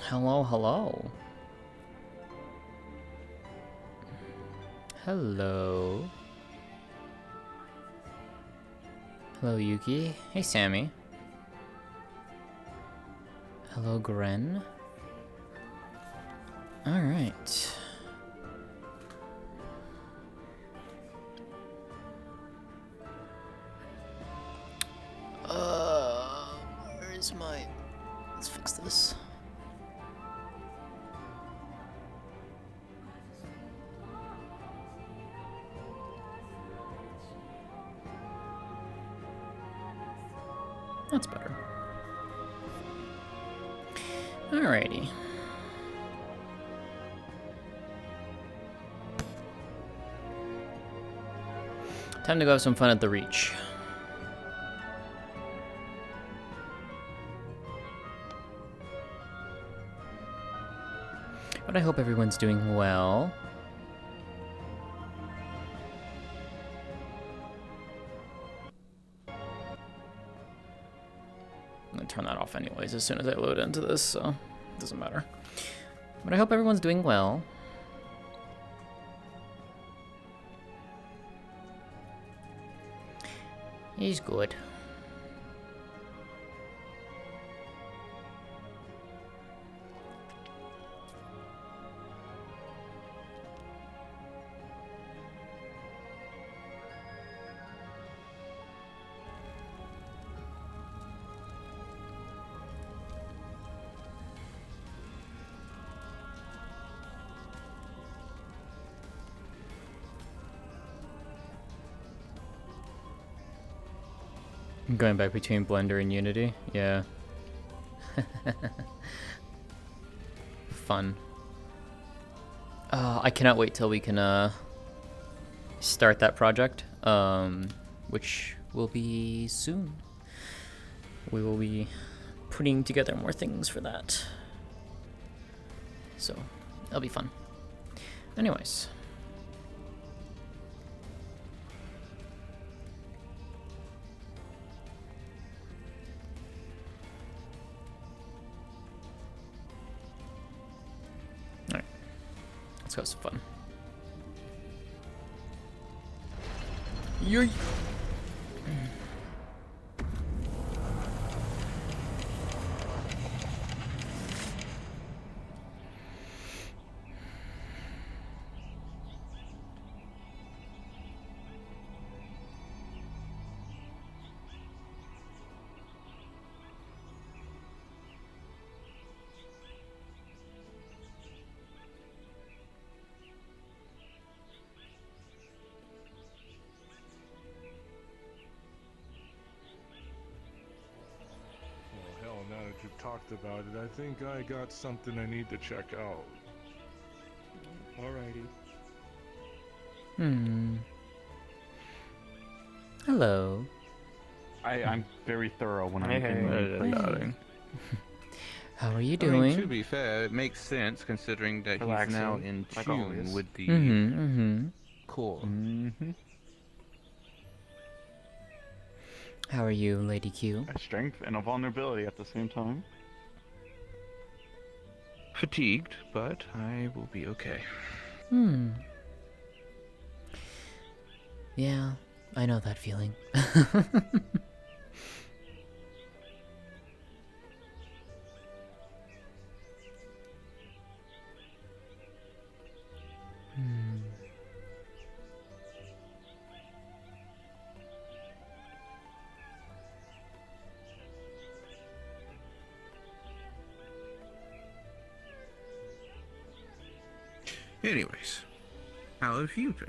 Hello, hello. Hello. Hello, Yuki. Hey, Sammy. Hello, Gren. Alright. Where is my... Let's fix this. That's better. Alrighty. Time to go have some fun at the Reach. But I hope everyone's doing well. I'm gonna turn that off anyways as soon as I load into this, so it doesn't matter. But I hope everyone's doing well. He's good. Going back between Blender and Unity, yeah. Fun. I cannot wait till we can start that project, which will be soon. We will be putting together more things for that. So, that'll be fun. Anyways. Let's go have some fun. Yay! Now that you've talked about it, I think I got something I need to check out. Alrighty. Hello. I'm very thorough when I'm in places. How are you I doing? mean, to be fair, it makes sense considering that he's now in like tune always. with the core. How are you, Lady Q? A strength and a vulnerability at the same time. Fatigued, but I will be okay. Yeah, I know that feeling. Anyways, how have you been?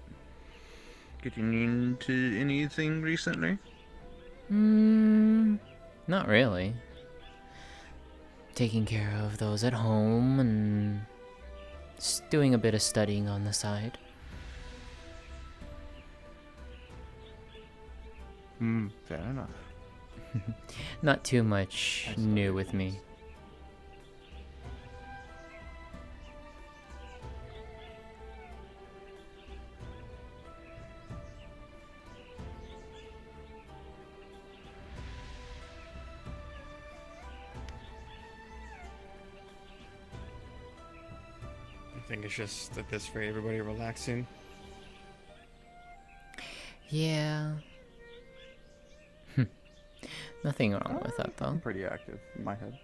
Getting into anything recently? Not really. Taking care of those at home and just doing a bit of studying on the side. Fair enough. Not too much new with me. think it's just at this rate, everybody relaxing. Yeah. Nothing wrong with that, though. I'm pretty active in my head.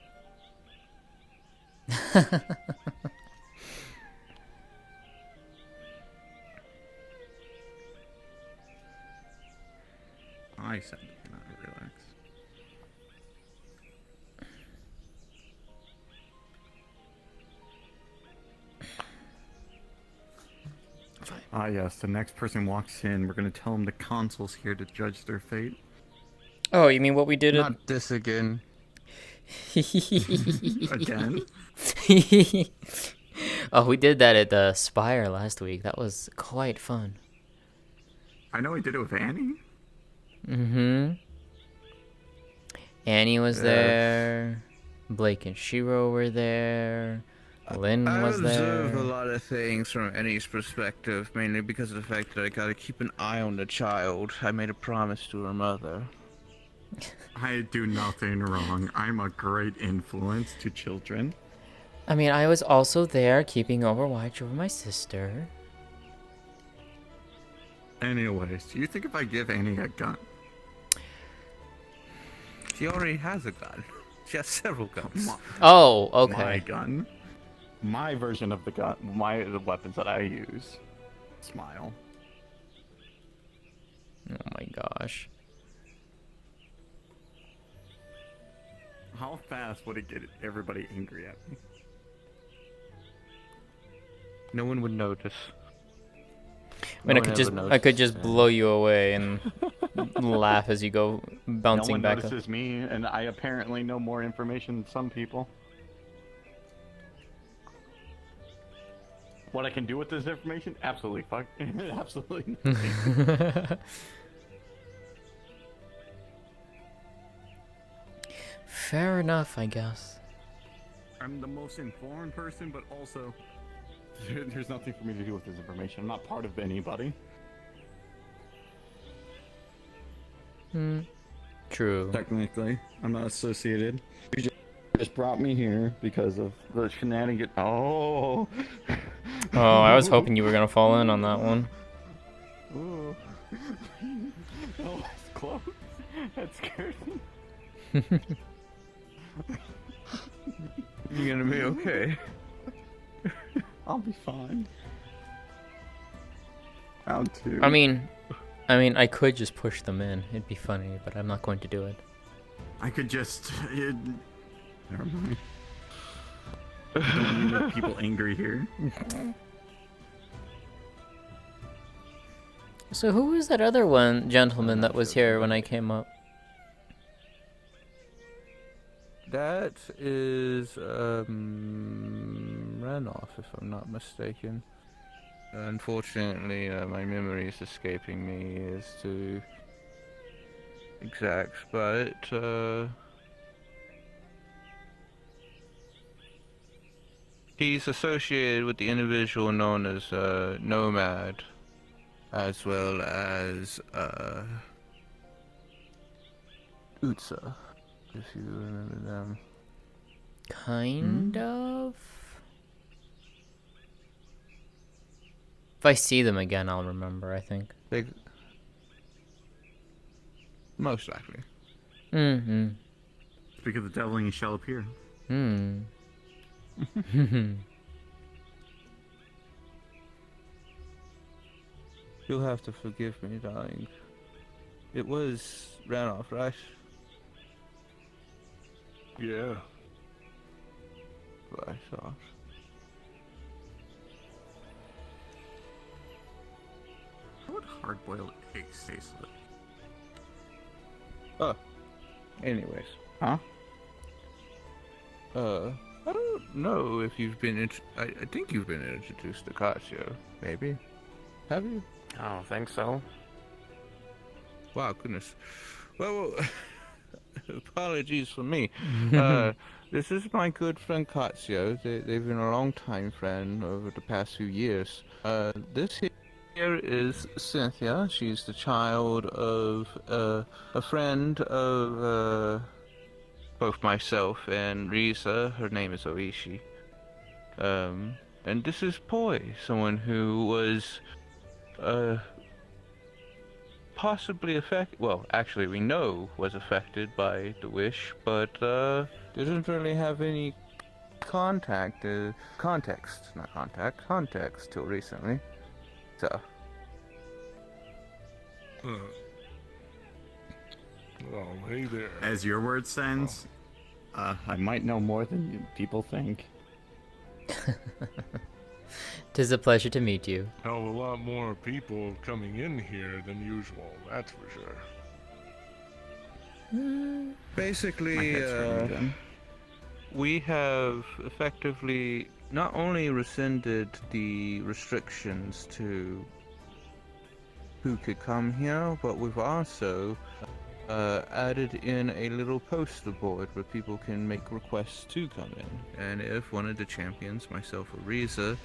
I said not relax. Ah, yes. The next person walks in, we're gonna tell them the consul's here to judge their fate. Oh, you mean what we did Not this again. Again? Oh, we did that at the Spire last week. That was quite fun. I know we did it with Annie. Mm-hmm. Annie was there. Blake and Shiro were there. Lynn was there. I observe a lot of things from Annie's perspective, mainly because of the fact that I gotta keep an eye on the child. I made a promise to her mother. I do nothing wrong. I'm a great influence to children. I mean, I was also there keeping overwatch over my sister. Anyways, do you think if I give Annie a gun? She already has a gun. She has several guns. Oh, okay. My gun? My version of the gun, the weapons that I use. Smile. Oh my gosh. How fast would it get everybody angry at me? No one would notice. I mean, I could just blow you away and laugh as you go bouncing back up. No one notices me, and I apparently know more information than some people. What I can do with this information? Absolutely absolutely nothing. Fair enough, I guess. I'm the most informed person, but also... There's nothing for me to do with this information. I'm not part of anybody. True. Technically, I'm not associated. You just brought me here because of the shenanigans. Oh! Oh, I was hoping you were gonna fall in on that one. Ooh. Oh, that's close. That scared me. You're gonna be okay. I'll be fine. Round 2. I mean, I could just push them in. It'd be funny, but I'm not going to do it. I could just... Never mind. I don't want to make people angry here. So who was that other gentleman that was here when I came up? That is Renoff, if I'm not mistaken. Unfortunately, my memory is escaping me as to exacts, but he's associated with the individual known as Nomad, as well as Utsa, if you remember them. Kind of? If I see them again, I'll remember, I think. Most likely. Mm-hmm. Speak of the devil and you shall appear. Hmm. You'll have to forgive me, darling. It was Ranoff, right? Yeah. What I thought. What would hard-boiled eggs taste like? Oh. Anyways. Huh? I don't know if you've been I think you've been introduced to Casio, maybe? Have you? I don't think so. Wow, goodness. Well, apologies for me. This is my good friend Casio. They've been a long-time friend over the past few years. This here is Cynthia. She's the child of a friend of both myself and Risa. Her name is Oishi. And this is Poi, someone who was possibly affected. Well, actually, we know was affected by the wish, but didn't really have any context till recently. So. Oh, hey there. As your word stands, I might know more than people think. 'Tis a pleasure to meet you. Hell of a lot more people coming in here than usual, that's for sure. My Basically, head's hurting then. we have effectively not only rescinded the restrictions to who could come here, but we've also added in a little poster board where people can make requests to come in. And if one of the champions, myself or Riza,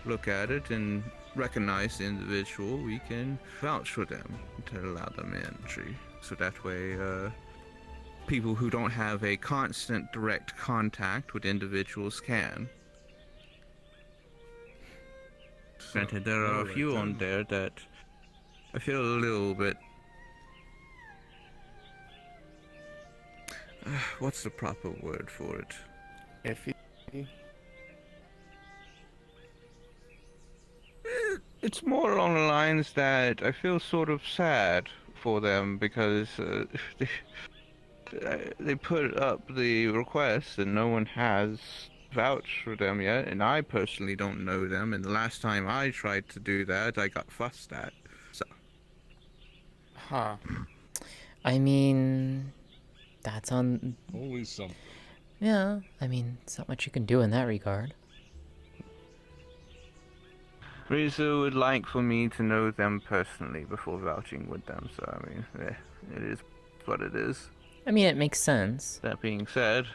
look at it and recognize the individual, we can vouch for them to allow them entry. So that way, people who don't have a constant direct contact with individuals can. Granted, there are a alright few then. on there that I feel a little bit. What's the proper word for it? Iffy. It's more along the lines that I feel sort of sad for them because they put up the request and no one has vouched for them yet, and I personally don't know them, and the last time I tried to do that, I got fussed at. So. Huh. I mean, that's on. Always something. Yeah, I mean, it's not much you can do in that regard. Riza would like for me to know them personally before vouching with them, so I mean, it is what it is. I mean, it makes sense. That being said,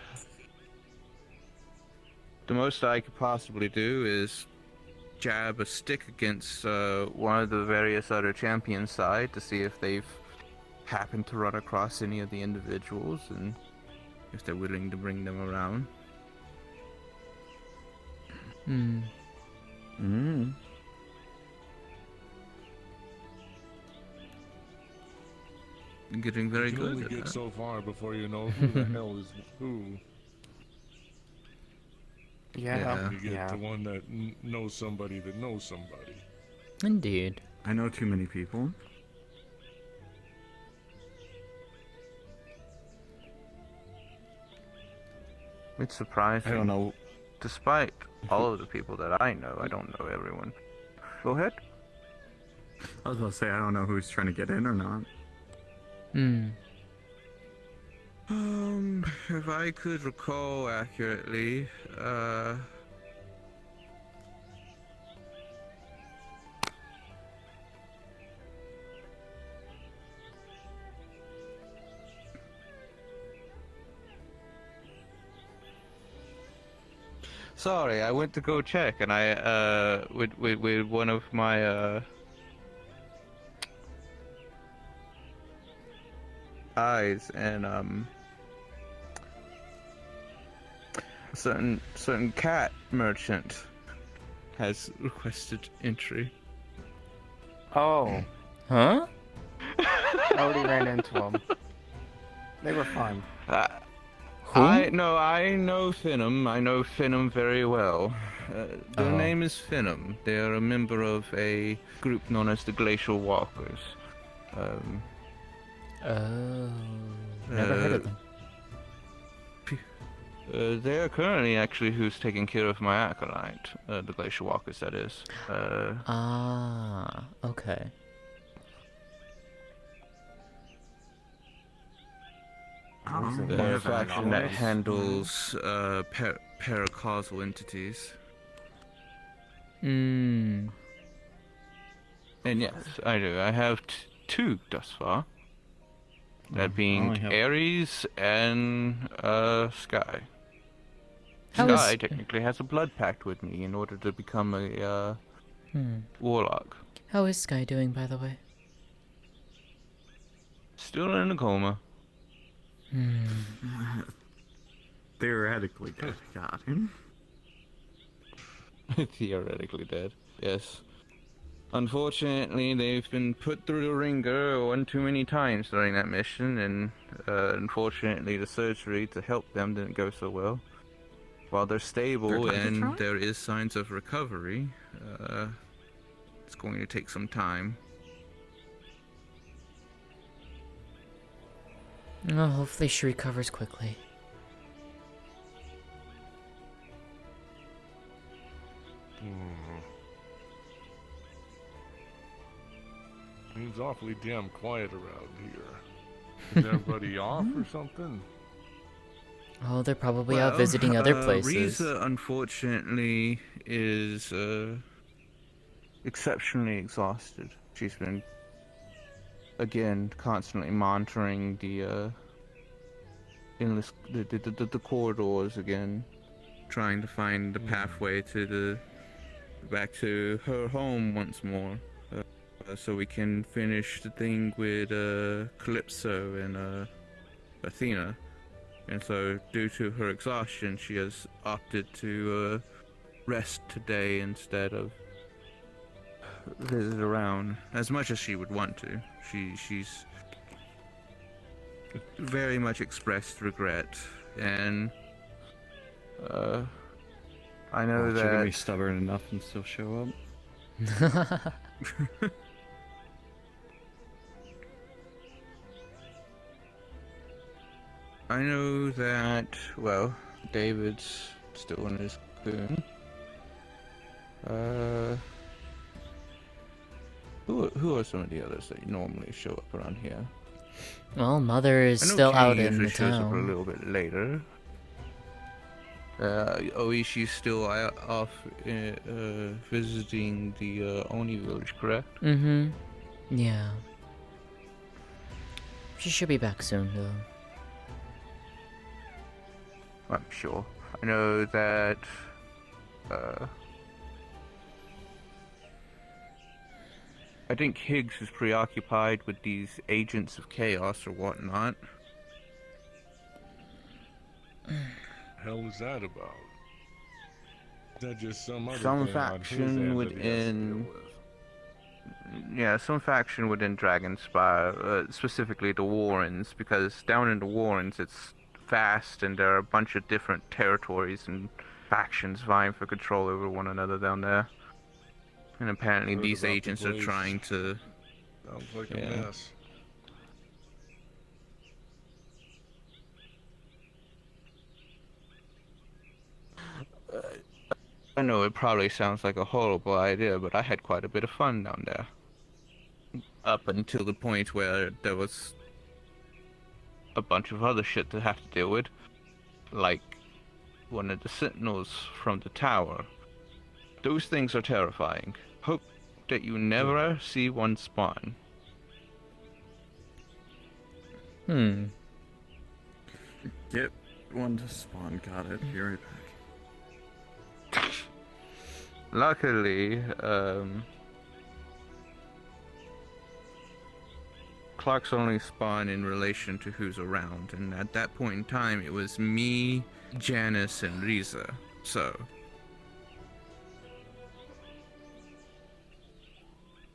the most I could possibly do is jab a stick against one of the various other champions' side to see if they've happened to run across any of the individuals and if they're willing to bring them around. Hmm. I'm getting very You can good only at get that. so far before you know who the hell is who. Yeah. You get Yeah. to one that knows somebody that knows somebody. Indeed. I know too many people. It's surprising. I don't know. Despite all of the people that I know, I don't know everyone. Go ahead. I was about to say, I don't know who's trying to get in or not. Hmm. If I could recall accurately, sorry, I went to go check, and I, with one of my, eyes, and, certain cat merchant has requested entry. Oh, Huh? I already ran into them. They were fun. Who? I know Finum. I know Finum very well. Their Oh. name is Finum. They are a member of a group known as the Glacial Walkers. Oh. Never heard of them. They are currently actually who's taking care of my acolyte, the Glacial Walkers, that is. Ah. Okay. The faction that handles paracausal entities. Hmm. And yes, I do. I have two thus far. That being only have- Ares and Sky. How Sky is- technically has a blood pact with me in order to become a Hmm. warlock. How is Sky doing, by the way? Still in a coma. Hmm. Theoretically, got him. Theoretically dead, yes. Unfortunately, they've been put through the ringer one too many times during that mission, and unfortunately the surgery to help them didn't go so well. While they're stable and there is signs of recovery, it's going to take some time. Oh, hopefully she recovers quickly. Seems awfully damn quiet around here. Is everybody off or something? Oh, they're probably out visiting other places. Riza, unfortunately, is exceptionally exhausted. She's been, again, constantly monitoring the endless the corridors again, trying to find the pathway to the back to her home once more, so we can finish the thing with Calypso and Athena. And so, due to her exhaustion, she has opted to rest today instead of visit around as much as she would want to. She's very much expressed regret, and I know that you're gonna be stubborn enough and still show up. I know that, well, David's still in his cocoon. Who are some of the others that normally show up around here? Well, Mother is I know still Kay out in usually the shows up a town. little bit later. Oishi's still off visiting the Oni village, correct? Mm-hmm. Yeah. She should be back soon, though. I'm sure. I know that I think Higgs is preoccupied with these agents of chaos or whatnot. Hell is that about? Is that just some other Some thing on his faction end that he has to deal within, with? yeah, some faction within Dragonspire, specifically the Warrens, because down in the Warrens it's vast and there are a bunch of different territories and factions vying for control over one another down there. And apparently Heard these about the agents are place. trying to... Sounds like Yeah. a mess. I know it probably sounds like a horrible idea, but I had quite a bit of fun down there. Up until the point where there was a bunch of other shit to have to deal with. Like one of the sentinels from the tower. Those things are terrifying. Hope that you never see one spawn. Hmm. Get one to spawn. Got it. Be right back. Luckily, clocks only spawn in relation to who's around, and at that point in time, it was me, Janice, and Riza. So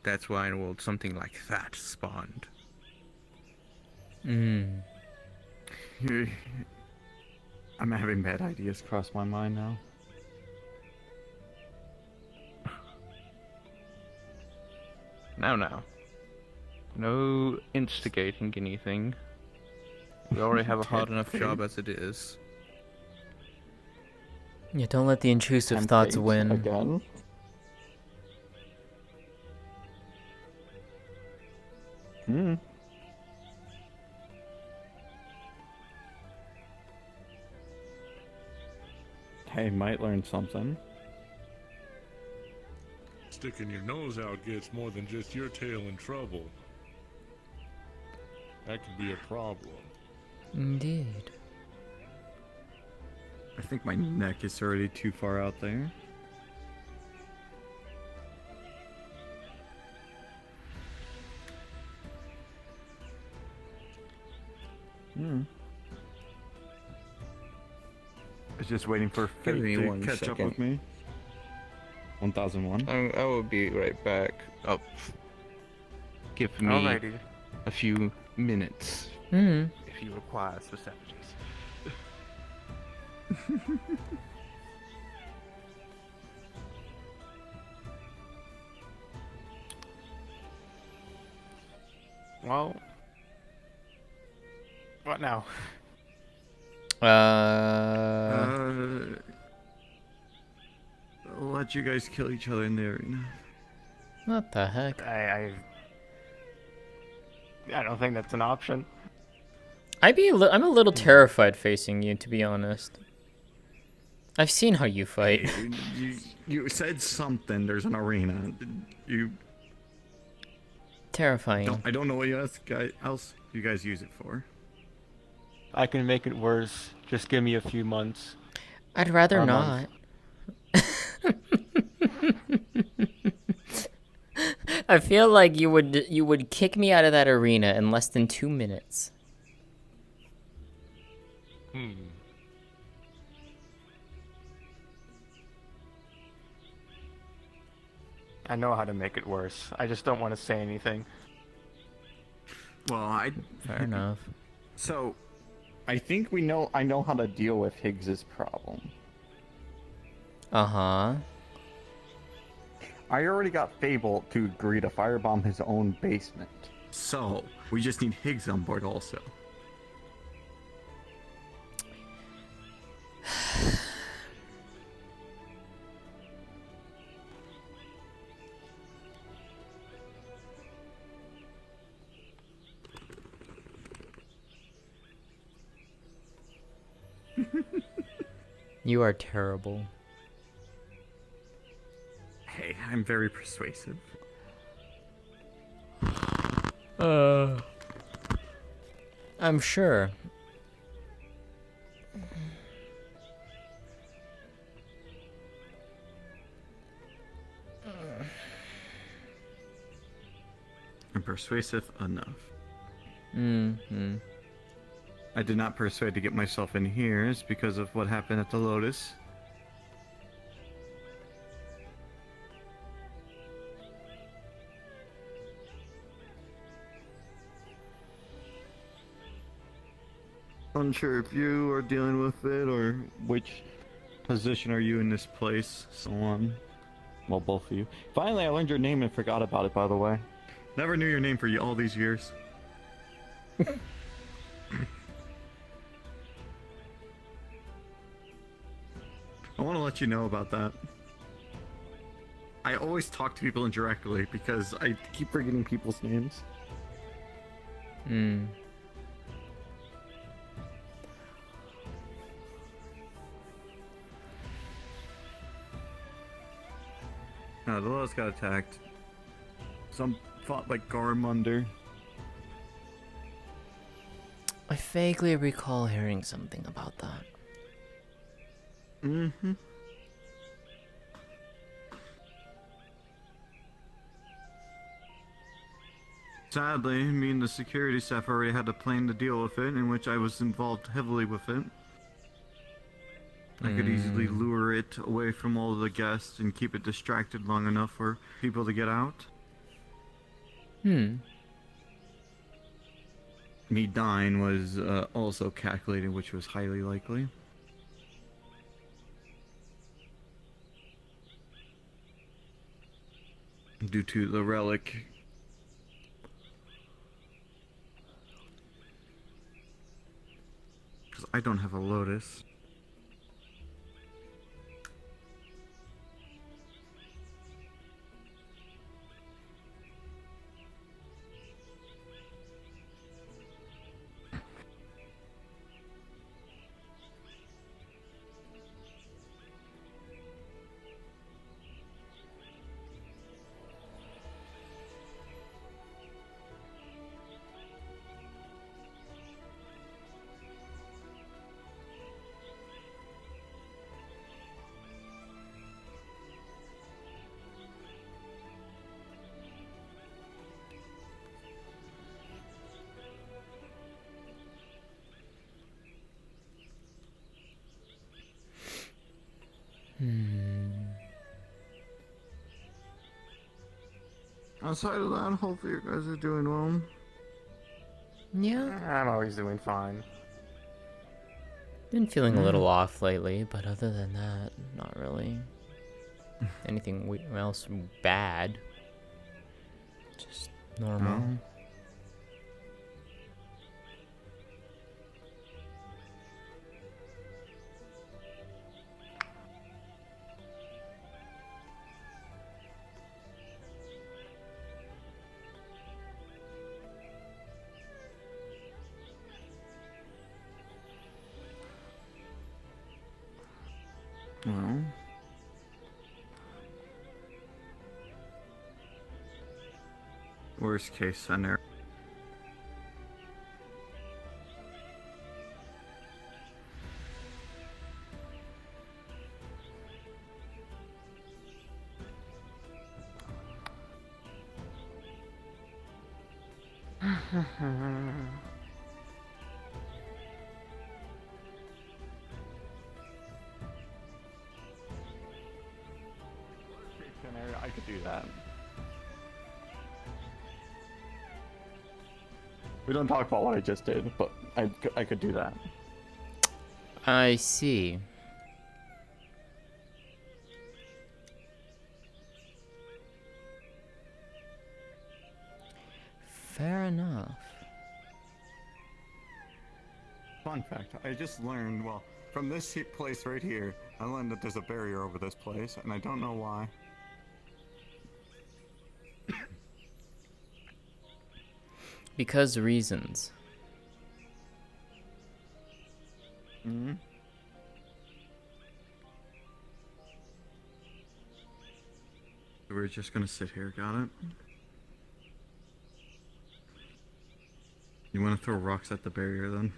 that's why in a world something like that spawned. Hmm. I'm having bad ideas cross my mind now. Now. No instigating anything. We already have a hard enough job as it is. Yeah, don't let the intrusive Tempt thoughts fate win. Again. Hmm. Hey, might learn something. Sticking your nose out gets more than just your tail in trouble. That could be a problem. Indeed. I think my neck is already too far out there. Hmm. I was just waiting for Give fate me to one catch up second. with me. 1001. I will be right back. Oh, give me Alrighty. a few minutes. Hmm. If you require specifics. Well, what now? I'll let you guys kill each other in the arena. What the heck? I don't think that's an option. I'm a little terrified facing you, to be honest. I've seen how you fight. You said something. There's an arena. You Terrifying. I don't know what else you guys use it for. I can make it worse. Just give me a few months. I'd rather Or a not. month. I feel like you would kick me out of that arena in less than 2 minutes. I know how to make it worse. I just don't want to say anything. Well, Fair enough. So, I think I know how to deal with Higgs's problem. Uh-huh. I already got Fable to agree to firebomb his own basement. So, we just need Higgs on board also. You are terrible. Hey, I'm very persuasive. I'm sure. I'm persuasive enough. Mm-hmm. I did not persuade to get myself in here. It's because of what happened at the Lotus. Unsure if you are dealing with it or which position are you in this place, so on. Well, both of you. Finally, I learned your name and forgot about it, by the way. Never knew your name for all these years. I want to let you know about that. I always talk to people indirectly because I keep forgetting people's names. Hmm. No, the Lotus got attacked. Some fought like Garmunder. I vaguely recall hearing something about that. Mm-hmm. Sadly, me and the security staff already had a plan to deal with it, in which I was involved heavily with it. I could easily lure it away from all of the guests and keep it distracted long enough for people to get out. Hmm. Me dying was also calculated, which was highly likely. Due to the relic. Because I don't have a Lotus. Outside of that, hopefully you guys are doing well. Yeah, I'm always doing fine. been feeling a little off lately, but other than that, not really anything else bad. Just normal. Oh. Well, worst case scenario. I could do that. We don't talk about what I just did, but I could do that. I see. Fair enough. Fun fact, I just learned, well, from this place right here, I learned that there's a barrier over this place, and I don't know why. Because reasons. Mm-hmm. We're just gonna sit here, got it? You wanna throw rocks at the barrier then?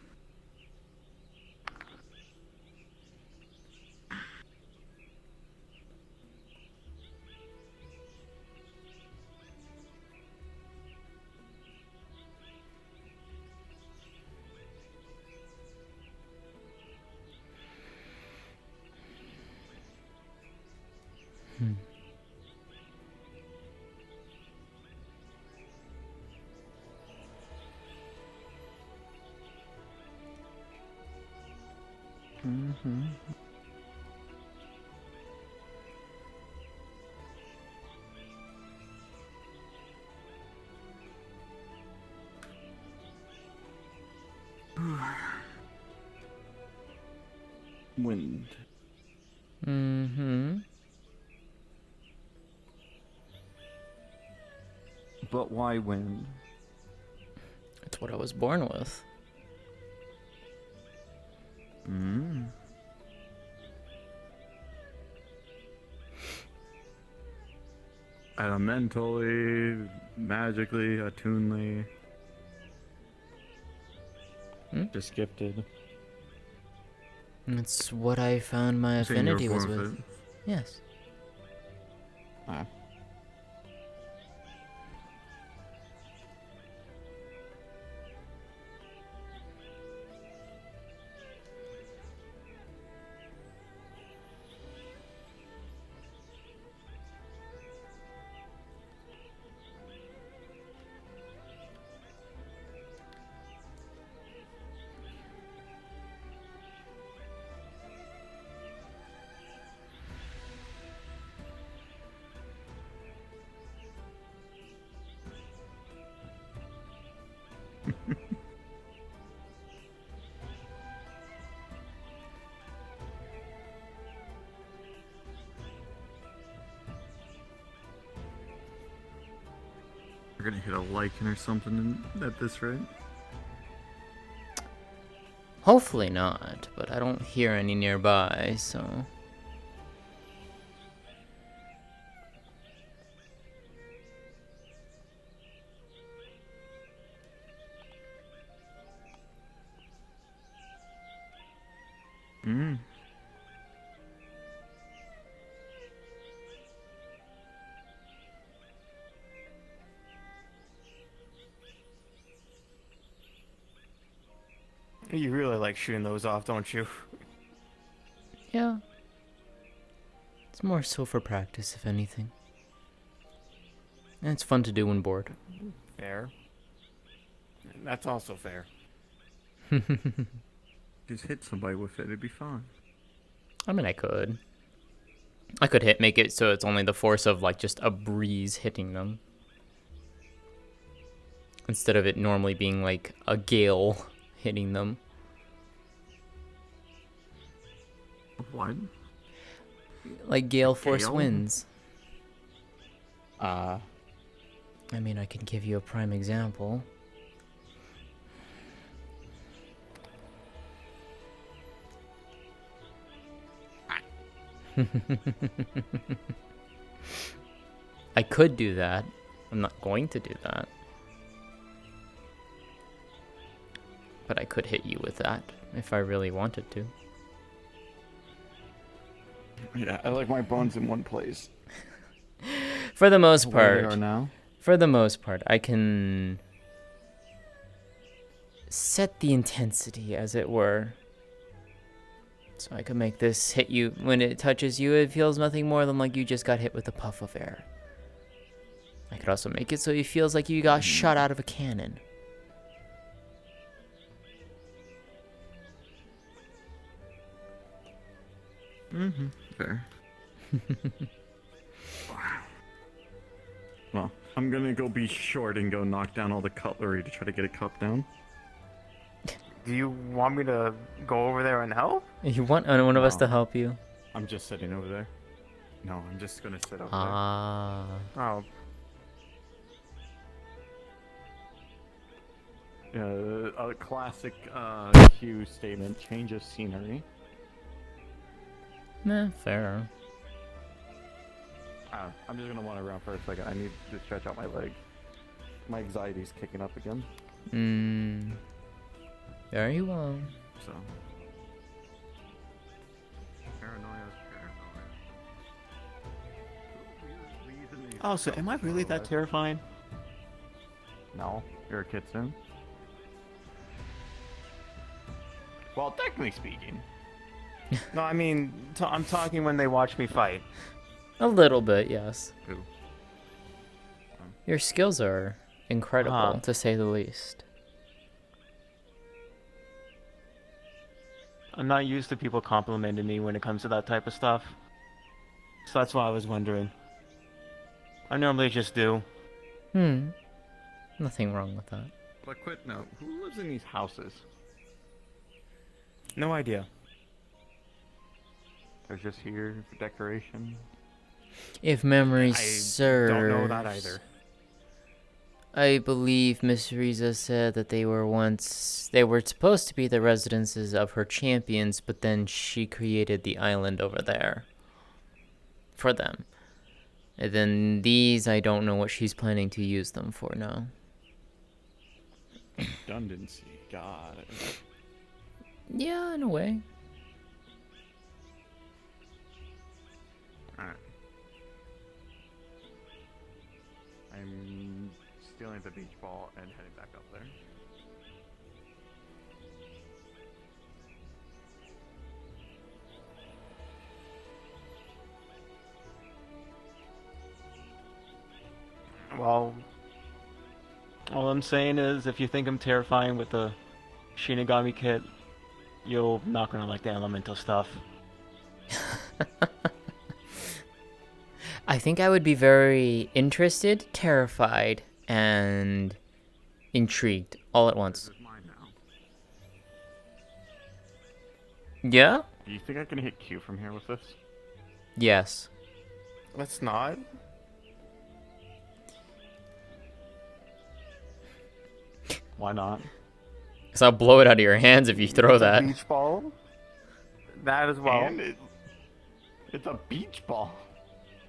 Mm-hmm. Wind. Mm-hmm. But why wind? It's what I was born with. Mm. Elementally, magically, attunely. Just gifted. It's what I found my Saying you were affinity was born with. it. Yes. Ah. We're gonna hit a lichen or something at this rate. Hopefully not, but I don't hear any nearby, so... Mm. You really like shooting those off, don't you? Yeah. It's more so for practice, if anything. And it's fun to do when bored. Fair. That's also fair. Just hit somebody with it, it'd be fine. I mean, I could. Make it so it's only the force of like just a breeze hitting them. Instead of it normally being like a gale hitting them. What? Like gale force Gale? winds. I mean, I can give you a prime example. I could do that. I'm not going to do that. But I could hit you with that if I really wanted to. Yeah, I like my bones in one place. For the most Where they part. are now. For the most part, I can set the intensity, as it were. So I can make this hit you. When it touches you, it feels nothing more than like you just got hit with a puff of air. I could also make it so it feels like you got shot out of a cannon. Mm-hmm. Fair. Well, I'm gonna go be short and go knock down all the cutlery to try to get a cup down. Do you want me to go over there and help? You want one of us to No. help you? I'm just sitting over there. No, I'm just gonna sit over Ah. Oh, there. A classic Q statement, change of scenery. Fair. I'm just gonna wander around for a second. I need to stretch out my legs. My anxiety's kicking up again. Very well. So. Paranoia is paranoia. Oh, so am I really that terrifying? No, you're a kitsune. Well, technically speaking. no, I mean, I'm talking when they watch me fight. A little bit, yes. Who? Your skills are incredible, Uh-huh. to say the least. I'm not used to people complimenting me when it comes to that type of stuff. So that's why I was wondering. I normally just do. Nothing wrong with that. But quit now. Who lives in these houses? No idea. They're just here for decoration. If memory I serves, don't know that either. I believe Miss Riza said that they were supposed to be the residences of her champions, but then she created the island over there for them. And then these, I don't know what she's planning to use them for now. Redundancy. Got it. Yeah, in a way. Alright. I'm stealing the beach ball and heading back up there. Well, all I'm saying is if you think I'm terrifying with the Shinigami kit, you're not gonna like the elemental stuff. I think I would be very interested, terrified, and intrigued all at once. This is mine now. Yeah? Do you think I can hit Q from here with this? Yes. Let's not. Why not? Because I'll blow it out of your hands if you throw It's a that. beach ball. That as well. And it's a beach ball.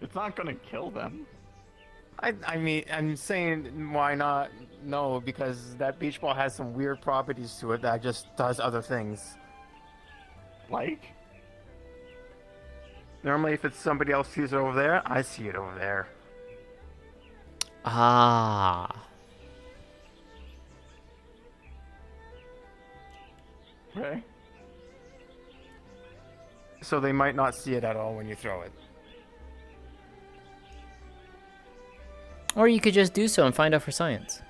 It's not gonna kill them. I mean, I'm saying why not? No, because that beach ball has some weird properties to it that just does other things. Like? Normally, if it's somebody else sees it over there, I see it over there. Ah. Okay. So they might not see it at all when you throw it. Or you could just do so and find out for science.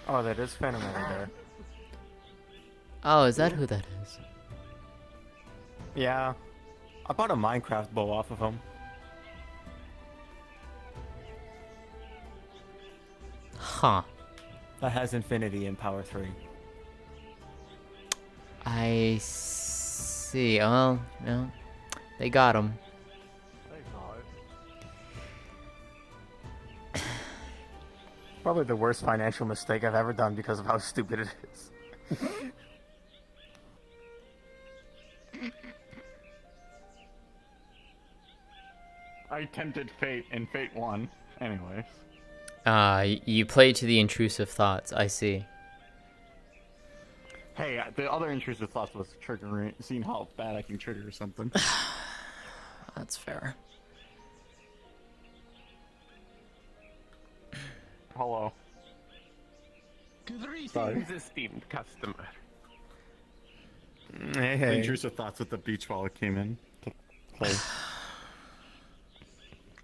Oh, that is Phantom over there. Oh, is that who that is? Yeah. I bought a Minecraft bow off of him. Huh. That has infinity in Power 3. I see. Well, no. They got him. Probably the worst financial mistake I've ever done because of how stupid it is. I tempted fate, and fate won. Anyways. You play to the intrusive thoughts. I see. Hey, the other intrusive thoughts was triggering, seeing how bad I can trigger something. That's fair. Hello. Greetings, esteemed customer. Hey, The intrusive thoughts with the beach ball came in to play.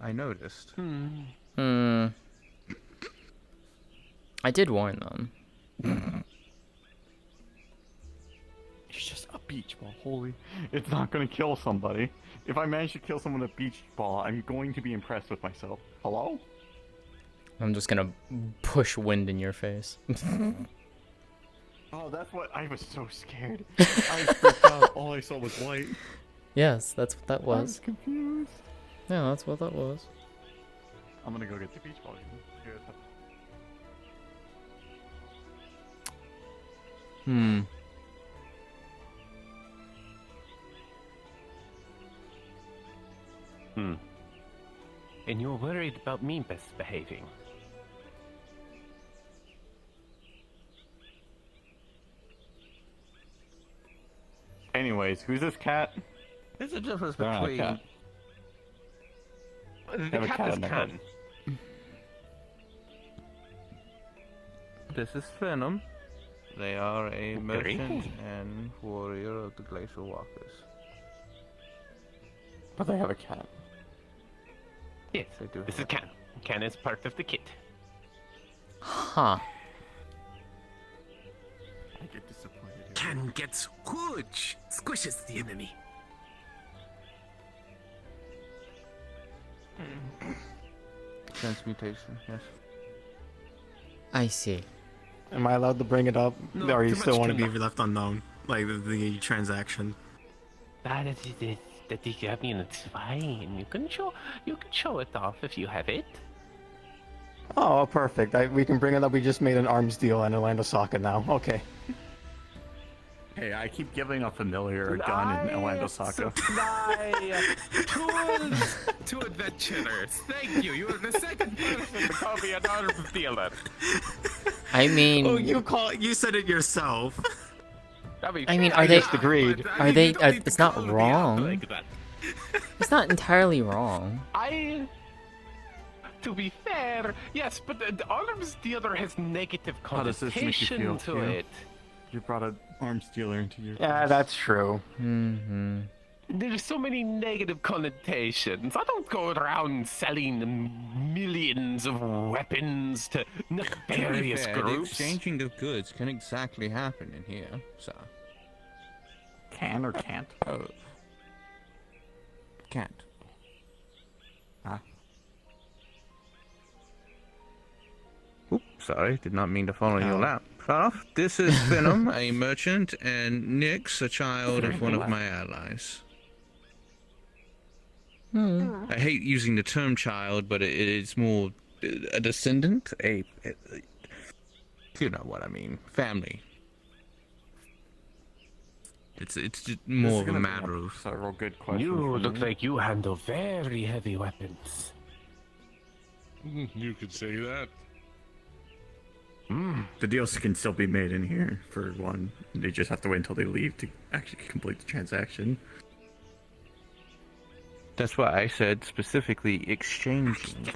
I noticed. I did warn them. It's just a beach ball. Holy. It's not gonna kill somebody. If I manage to kill someone with a beach ball, I'm going to be impressed with myself. Hello? I'm just gonna push wind in your face. Oh, that's what I was so scared. I freaked out. All I saw was white. Yes, that's what that I was was. confused. Yeah, that's what that was. I'm gonna go get the beach ball. Here. And you're worried about me misbehaving. Anyways, who's this cat? There's a difference They're not a between. cat. The Have a cat cat is in their can. This is Venom. They are a merchant Great. and warrior of the Glacial Walkers. But they have a cat. Yes, They do this have is Can. Can is part of the kit. Huh. I get disappointed. Can gets huge, squishes the enemy. Transmutation, yes. I see. Am I allowed to bring it up? No, or you too still much want to can be... be left unknown, like the transaction. That is it. I mean, it's fine. You can show it off if you have it. Oh, perfect. We can bring it up. We just made an arms deal in Orlando Soccer now. Okay. Hey, I keep giving a familiar a gun in Orlando Soccer. Supply tools to adventurers. Thank you. You are the second person to call me an arms dealer. I mean, Oh, you said it yourself. I mean, are they? agreed. but, Are they? you don't need to It's not call me out wrong. like that. It's not entirely wrong. To be fair, yes, but the arms dealer has negative How does this make you connotation feel, to Hugh? it. You brought an arms dealer into your. Yeah, that's true. Mm-hmm. There's so many negative connotations. I don't go around selling millions of weapons to To be nefarious fair, the groups. exchanging of goods can exactly happen in here, so. Can or can't? Oh. Can't. Ah. Oops, sorry, did not mean to follow Oh. your lap. Off. This is Venom, a merchant, and Nyx, a child of one of my allies. I hate using the term child, but it's more a descendant, you know what I mean, family. It's just more of a matter of. Several good questions. You for look me. like you handle very heavy weapons. You could say that. The deals can still be made in here for one. They just have to wait until they leave to actually complete the transaction. That's why I said specifically exchanging.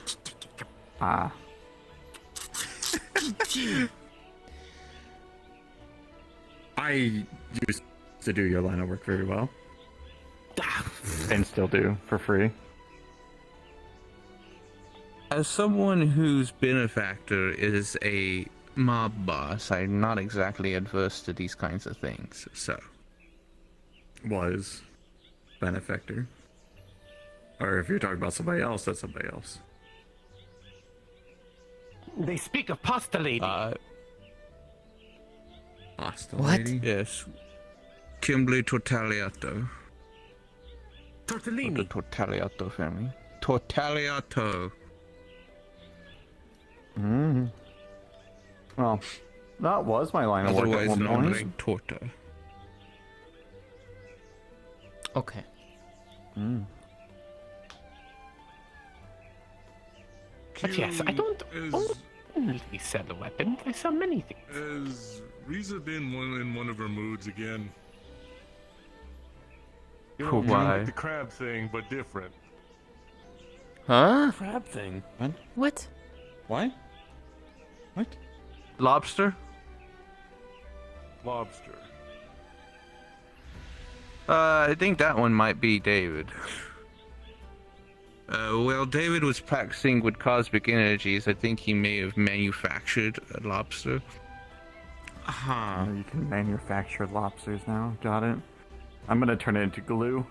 Ah. I used to do your line of work very well. And still do for free. As someone whose benefactor is a mob boss, I'm not exactly adverse to these kinds of things. So, Was benefactor. Or if you're talking about somebody else, that's somebody else. They speak of pasta lady. Hostile What? lady? yes, Kimberly Tortaliato. Of the Tortellini. Tortaliato family. Tortaliato. Well, that was my line of work at Otherwise one known as point. Torta. Okay. But yes, I don't Has, only sell a weapon. I sell many things. has Riza been in one of her moods again? You know, kind of Why? like the crab thing, but different. Huh? Crab thing. What? What? What? Lobster? Lobster. I think that one might be David. Well, David was practicing with cosmic energies. I think he may have manufactured a lobster. Huh. You can manufacture lobsters now. Got it. I'm gonna turn it into glue.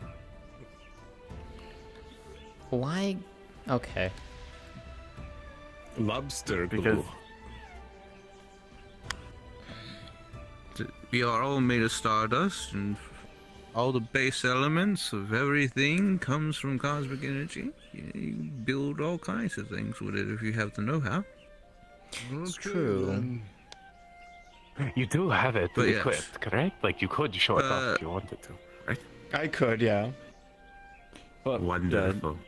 Why? Okay. Lobster Because We are all made of stardust, and all the base elements of everything comes from cosmic energy. You build all kinds of things with it if you have the know-how. It's true. You do have it But yes. equipped, correct? Like you could show it off if you wanted to, right? I could, yeah. But Wonderful.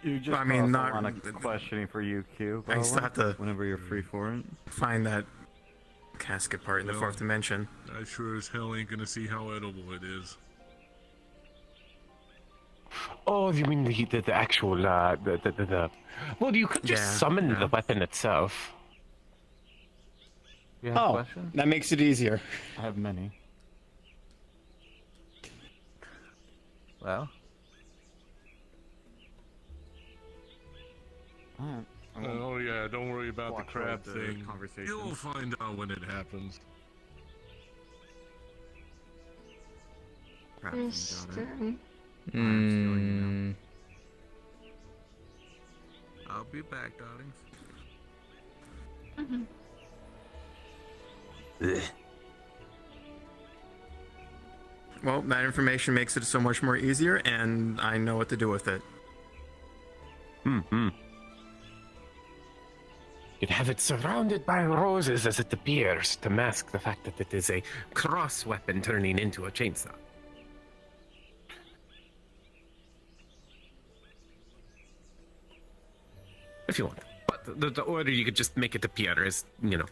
you just I mean, caused not- a lot of questioning for you, Q. I still have to Whenever you're free for it. find that casket part in the Well. fourth dimension. I sure as hell ain't gonna see how edible it is. Oh, you mean the actual the? Well, you could just Yeah, summon yeah. the weapon itself. You have a Oh, question? that makes it easier. I have many. Well, Alright. Oh yeah, don't worry about the Walk crab toward the thing. conversation. You'll find out when it happens. Crap, got it. Mm. I'll be back, darlings. Well, that information makes it so much more easier, and I know what to do with it. You'd have it surrounded by roses as it appears to mask the fact that it is a cross weapon turning into a chainsaw. If you want. But the order you could just make it appear is, you know.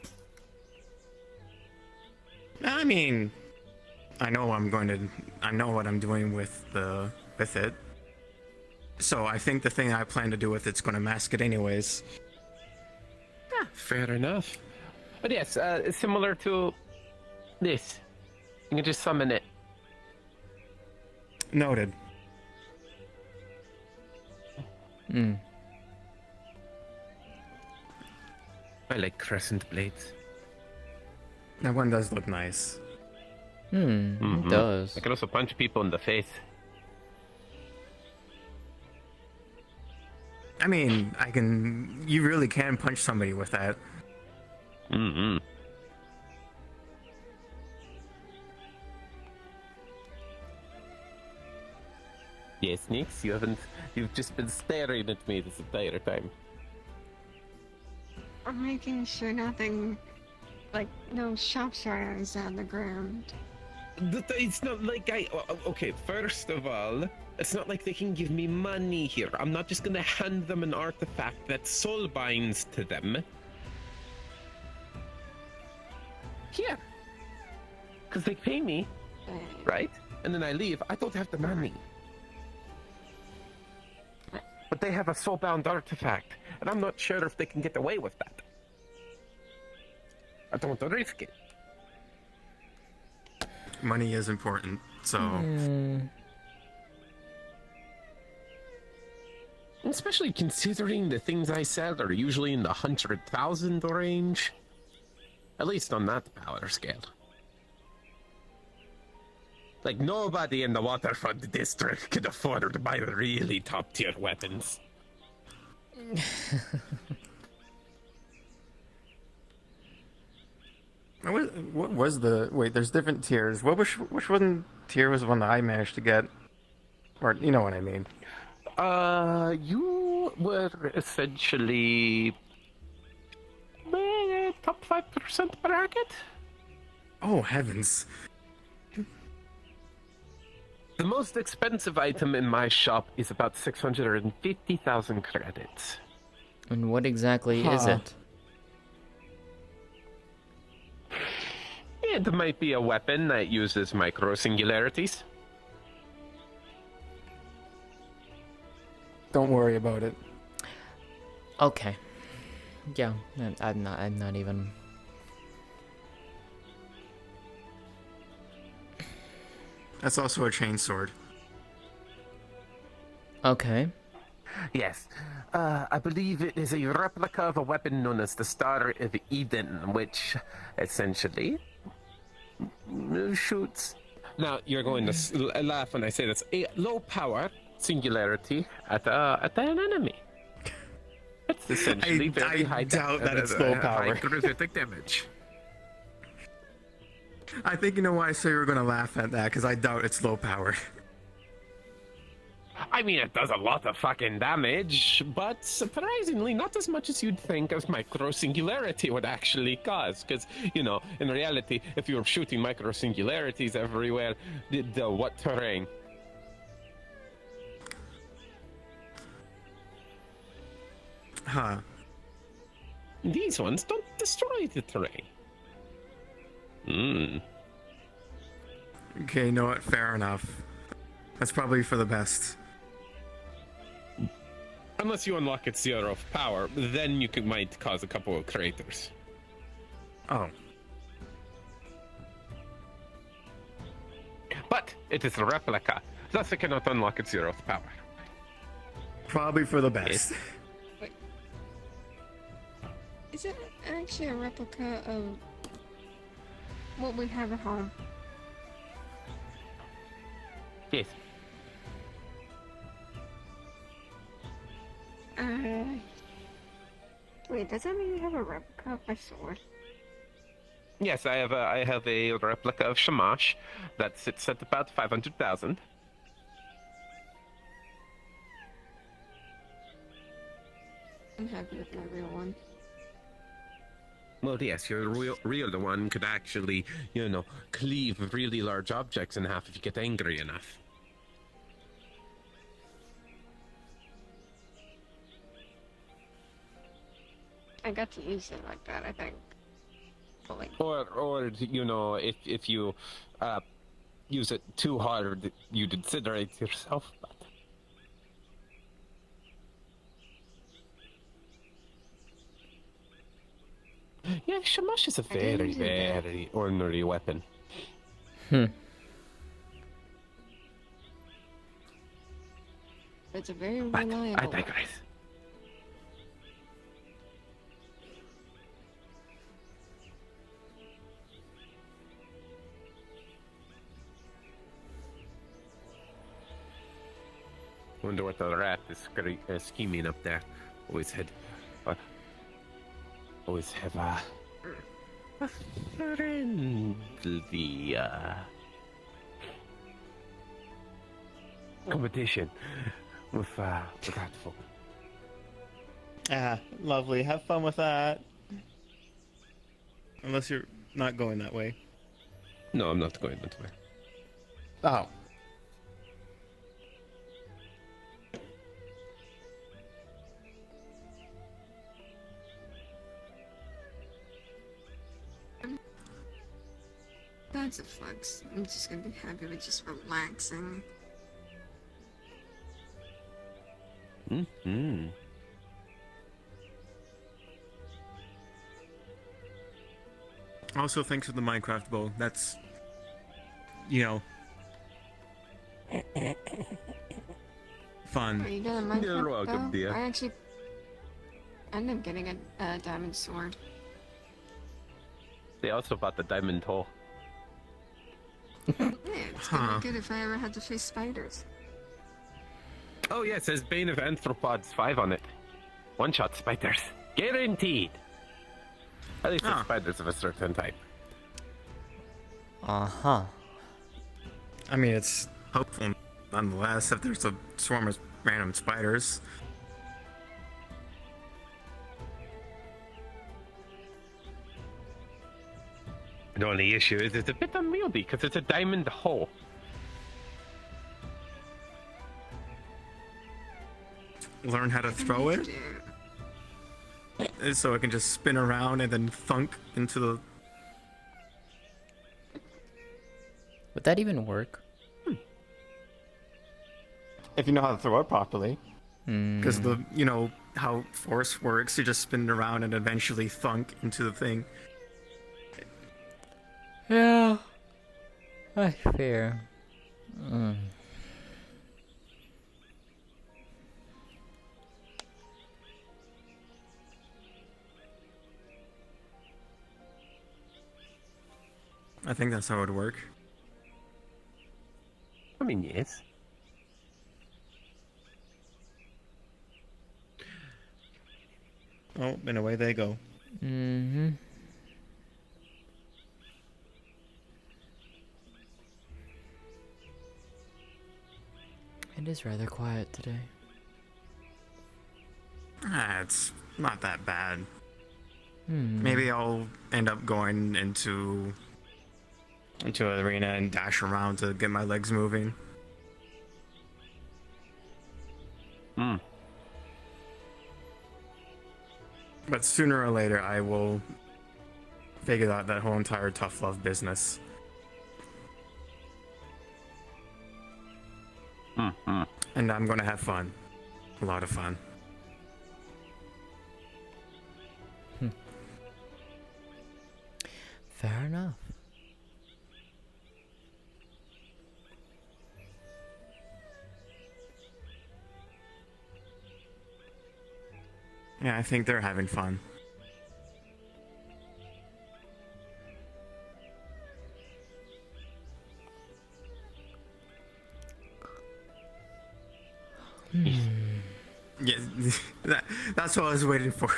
I mean, I know what I'm doing with it. So I think the thing I plan to do with it's going to mask it anyways. Fair enough. But yes, it's similar to this. You can just summon it. Noted. Mm. I like crescent blades. That one does look nice. It does. I can also punch people in the face. I mean, you really can punch somebody with that. Mm-hmm. Yes, Nix, you've just been staring at me this entire time. I'm making sure nothing, like, no shop shadows on the ground. It's not like okay, first of all, it's not like they can give me money here. I'm not just gonna hand them an artifact that soul binds to them. Here. Because they pay me, right? And then I leave. I don't have the money. But they have a soul-bound artifact, and I'm not sure if they can get away with that. I don't want to risk it. Money is important, so Especially considering the things I sell are usually in the 100,000 range. At least on that power scale. Like, nobody in the waterfront district could afford to buy really top tier weapons. What was the... Wait, there's different tiers. Which one tier was the one that I managed to get? Or, you know what I mean. You were essentially... top 5% bracket? Oh, heavens. The most expensive item in my shop is about 650,000 credits. And what exactly is Huh. it? It might be a weapon that uses micro-singularities. Don't worry about it. Okay. Yeah, I'm not even. That's also a chainsword. Okay. Yes. I believe it is a replica of a weapon known as the Star of Eden, which essentially shoots. Now, you're going to laugh when I say that's a low power singularity at an enemy. It's essentially very high doubt that it's low power. high crucific damage. I think you know why I say we're gonna laugh at that, because I doubt it's low power. I mean, it does a lot of fucking damage, but surprisingly, not as much as you'd think as micro-singularity would actually cause. Because, you know, in reality, if you were shooting micro-singularities everywhere, the what terrain? Huh. These ones don't destroy the terrain. Okay, you know what? Fair enough. That's probably for the best. Unless you unlock its zero of power, then you might cause a couple of craters. Oh. But it is a replica, thus it cannot unlock its zero of power. Probably for the best. Is it actually a replica of what we have at home? Yes. Wait, does that mean you have a replica of my sword? Yes, I have a replica of Shamash that sits at about 500,000. I'm happy with my real one. Well, yes, your real one could actually, you know, cleave really large objects in half if you get angry enough. I got to use it like that, I think. But like, Or you know, if you use it too hard, you incinerate yourself. But yeah, Shamash is a very, very ordinary weapon. it's a very But reliable I one. digress. Wonder what the rat is scheming up there. Always have a friendly competition with rat folk. Ah, lovely. Have fun with that. Unless you're not going that way. No, I'm not going that way. Oh. That's a flex. I'm just gonna be happy with just relaxing. Mm-hmm. Also, thanks for the Minecraft bow. That's, you know, fun. Are you gonna mind You're welcome, dear. I actually ended up getting a diamond sword. They also bought the diamond hole. Yeah, it's gonna Huh. be good if I ever had to face spiders. Oh yeah, it says Bane of Anthropods 5 on it. One-shot spiders. Guaranteed. At least it's Ah. spiders of a certain type. Uh-huh. I mean, it's hopeful nonetheless if there's a swarm of random spiders. The only issue is it's a bit unwieldy because it's a diamond hole. Learn how to throw it so it can just spin around and then thunk into the. Would that even work? If you know how to throw it properly. Because Hmm. the, you know, how force works, you just spin it around and eventually thunk into the thing. Yeah. Fair. I think that's how it would work. I mean, yes. Oh, and away they go. Mm-hmm. It is rather quiet today. It's not that bad. Hmm. Maybe I'll end up going into an arena and dash around to get my legs moving. Hmm. But sooner or later, I will figure out that whole entire tough love business. Hmm. And I'm gonna have fun. A lot of fun. Fair enough. Yeah, I think they're having fun. Yeah, that's what I was waiting for.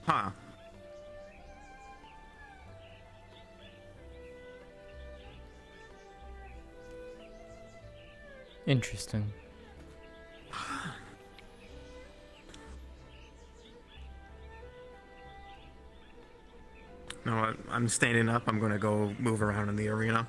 Huh. Interesting. You know what? I'm standing up. I'm gonna go move around in the arena.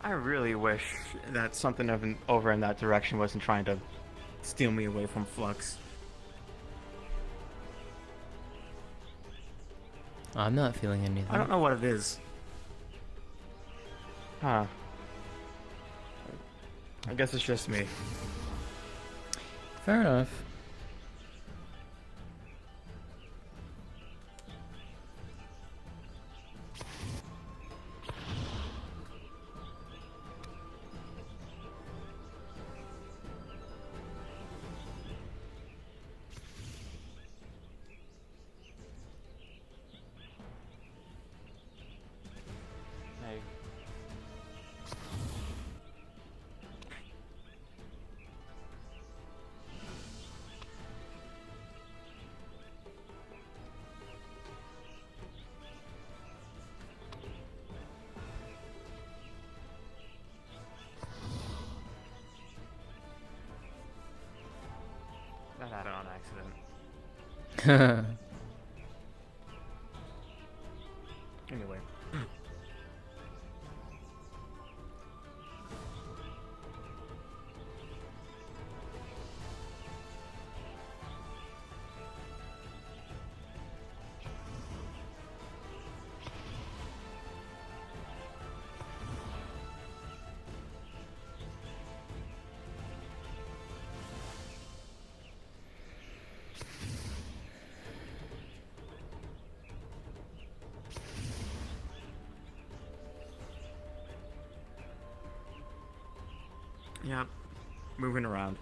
I really wish that something over in that direction wasn't trying to steal me away from Flux. I'm not feeling anything. I don't know what it is. Huh. I guess it's just me. Fair enough. Hey. That happened on accident. Anyway. Yep. Moving around.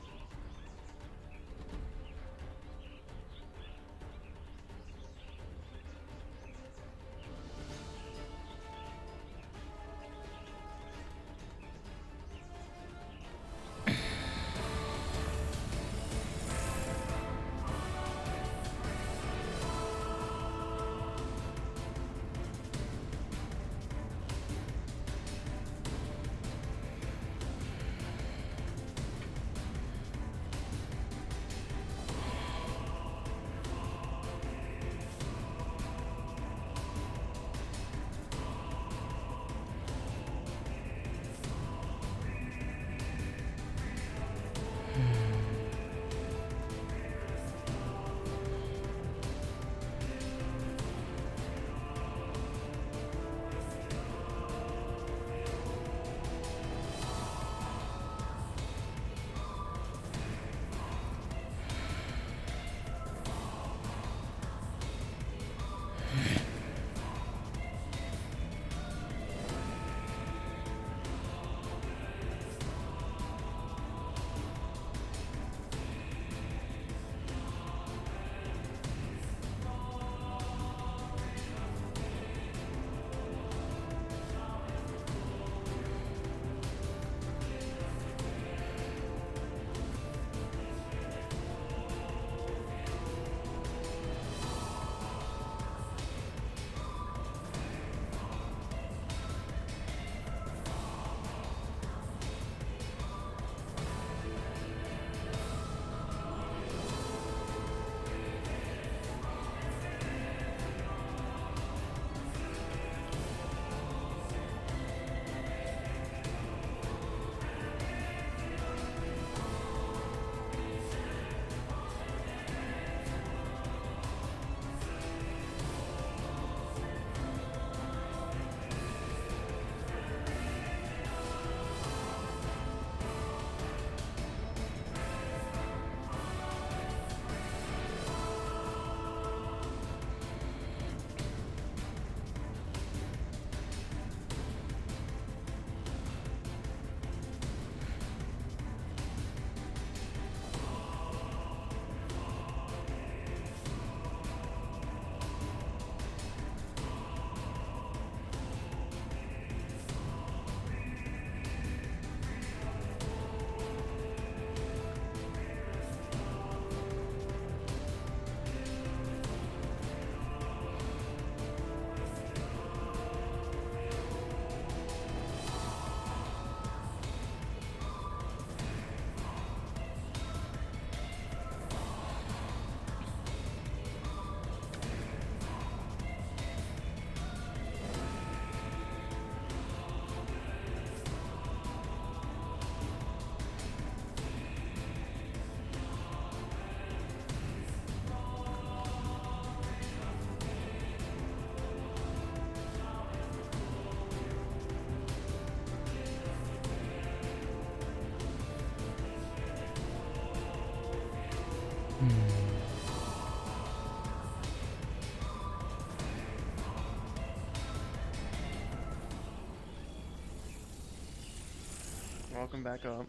welcome back up.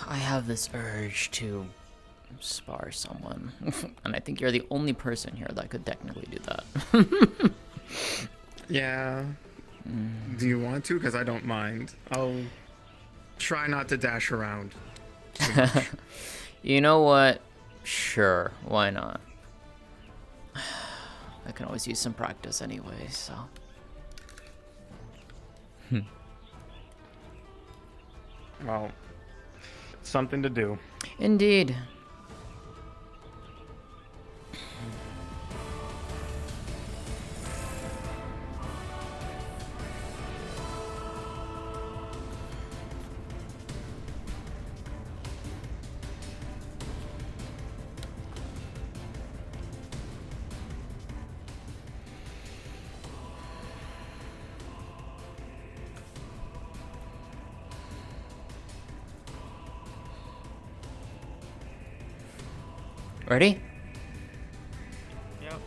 I have this urge to spar someone, and I think you're the only person here that could technically do that. Yeah. Do you want to? Because I don't mind. I'll try not to dash around too much. You know what? Sure, why not? I can always use some practice anyway, so. Well, something to do. Indeed. Ready? Yep.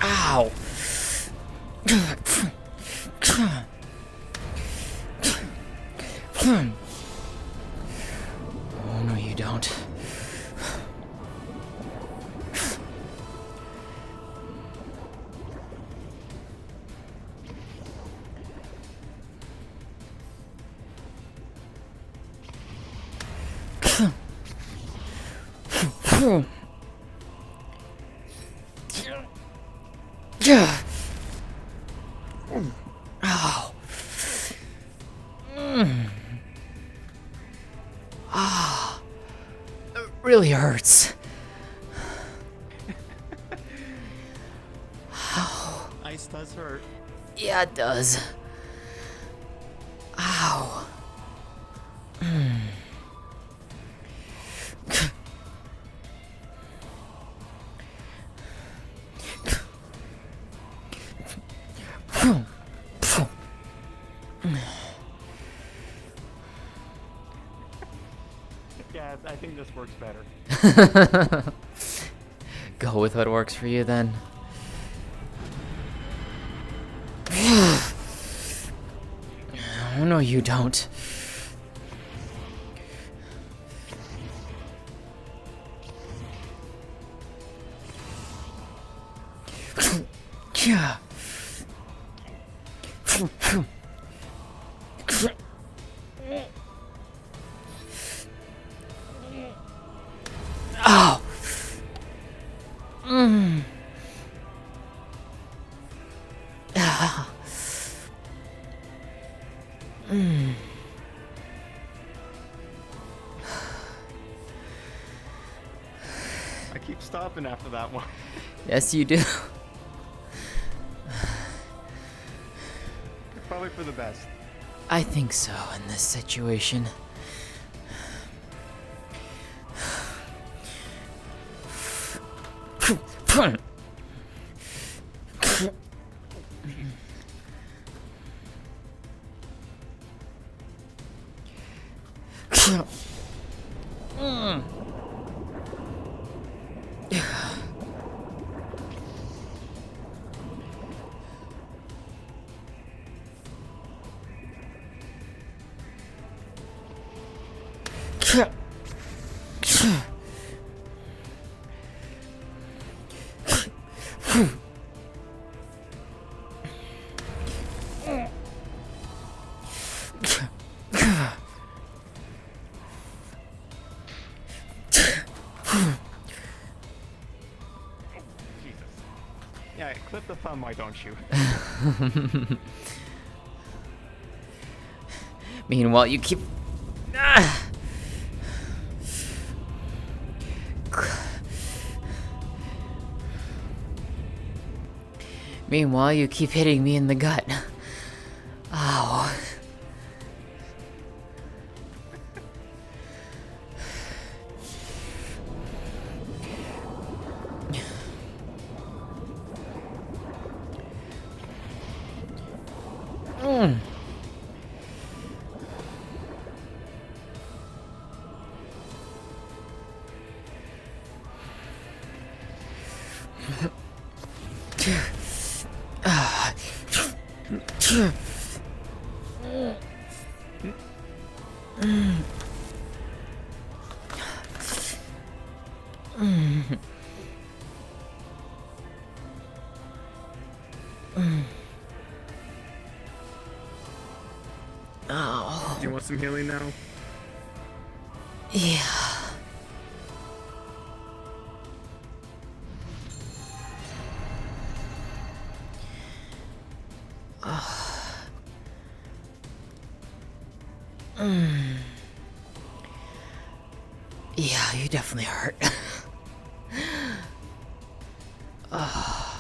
Ow! Oh, no, you don't. Yeah. Ow. Ah. It really hurts. Ice does hurt. Yeah, it does. Ow. Yeah, I think this works better. Go with what works for you then. Oh, no, you don't. Yeah. Ow. Ah. I keep stopping after that one. Yes, you do. Probably for the best. I think so in this situation. Yeah, clip the thumb, why don't you? Meanwhile, you keep. Ah! Meanwhile, you keep hitting me in the gut. Ow. Mm. Do you want some healing now? Yeah. Yeah, you definitely hurt.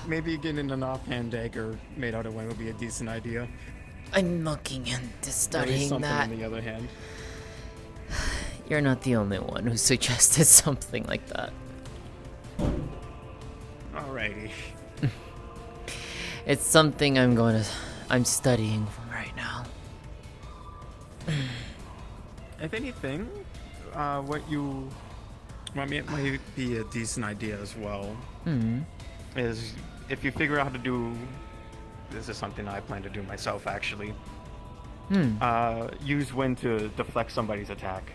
Maybe getting an offhand dagger made out of one would be a decent idea. I'm looking into At least studying something that. on the other hand. You're not the only one who suggested something like that. Alrighty. It's something I'm studying from right now. If anything, what might be a decent idea as well is if you figure out how to do. This is something I plan to do myself, actually. Use wind to deflect somebody's attack.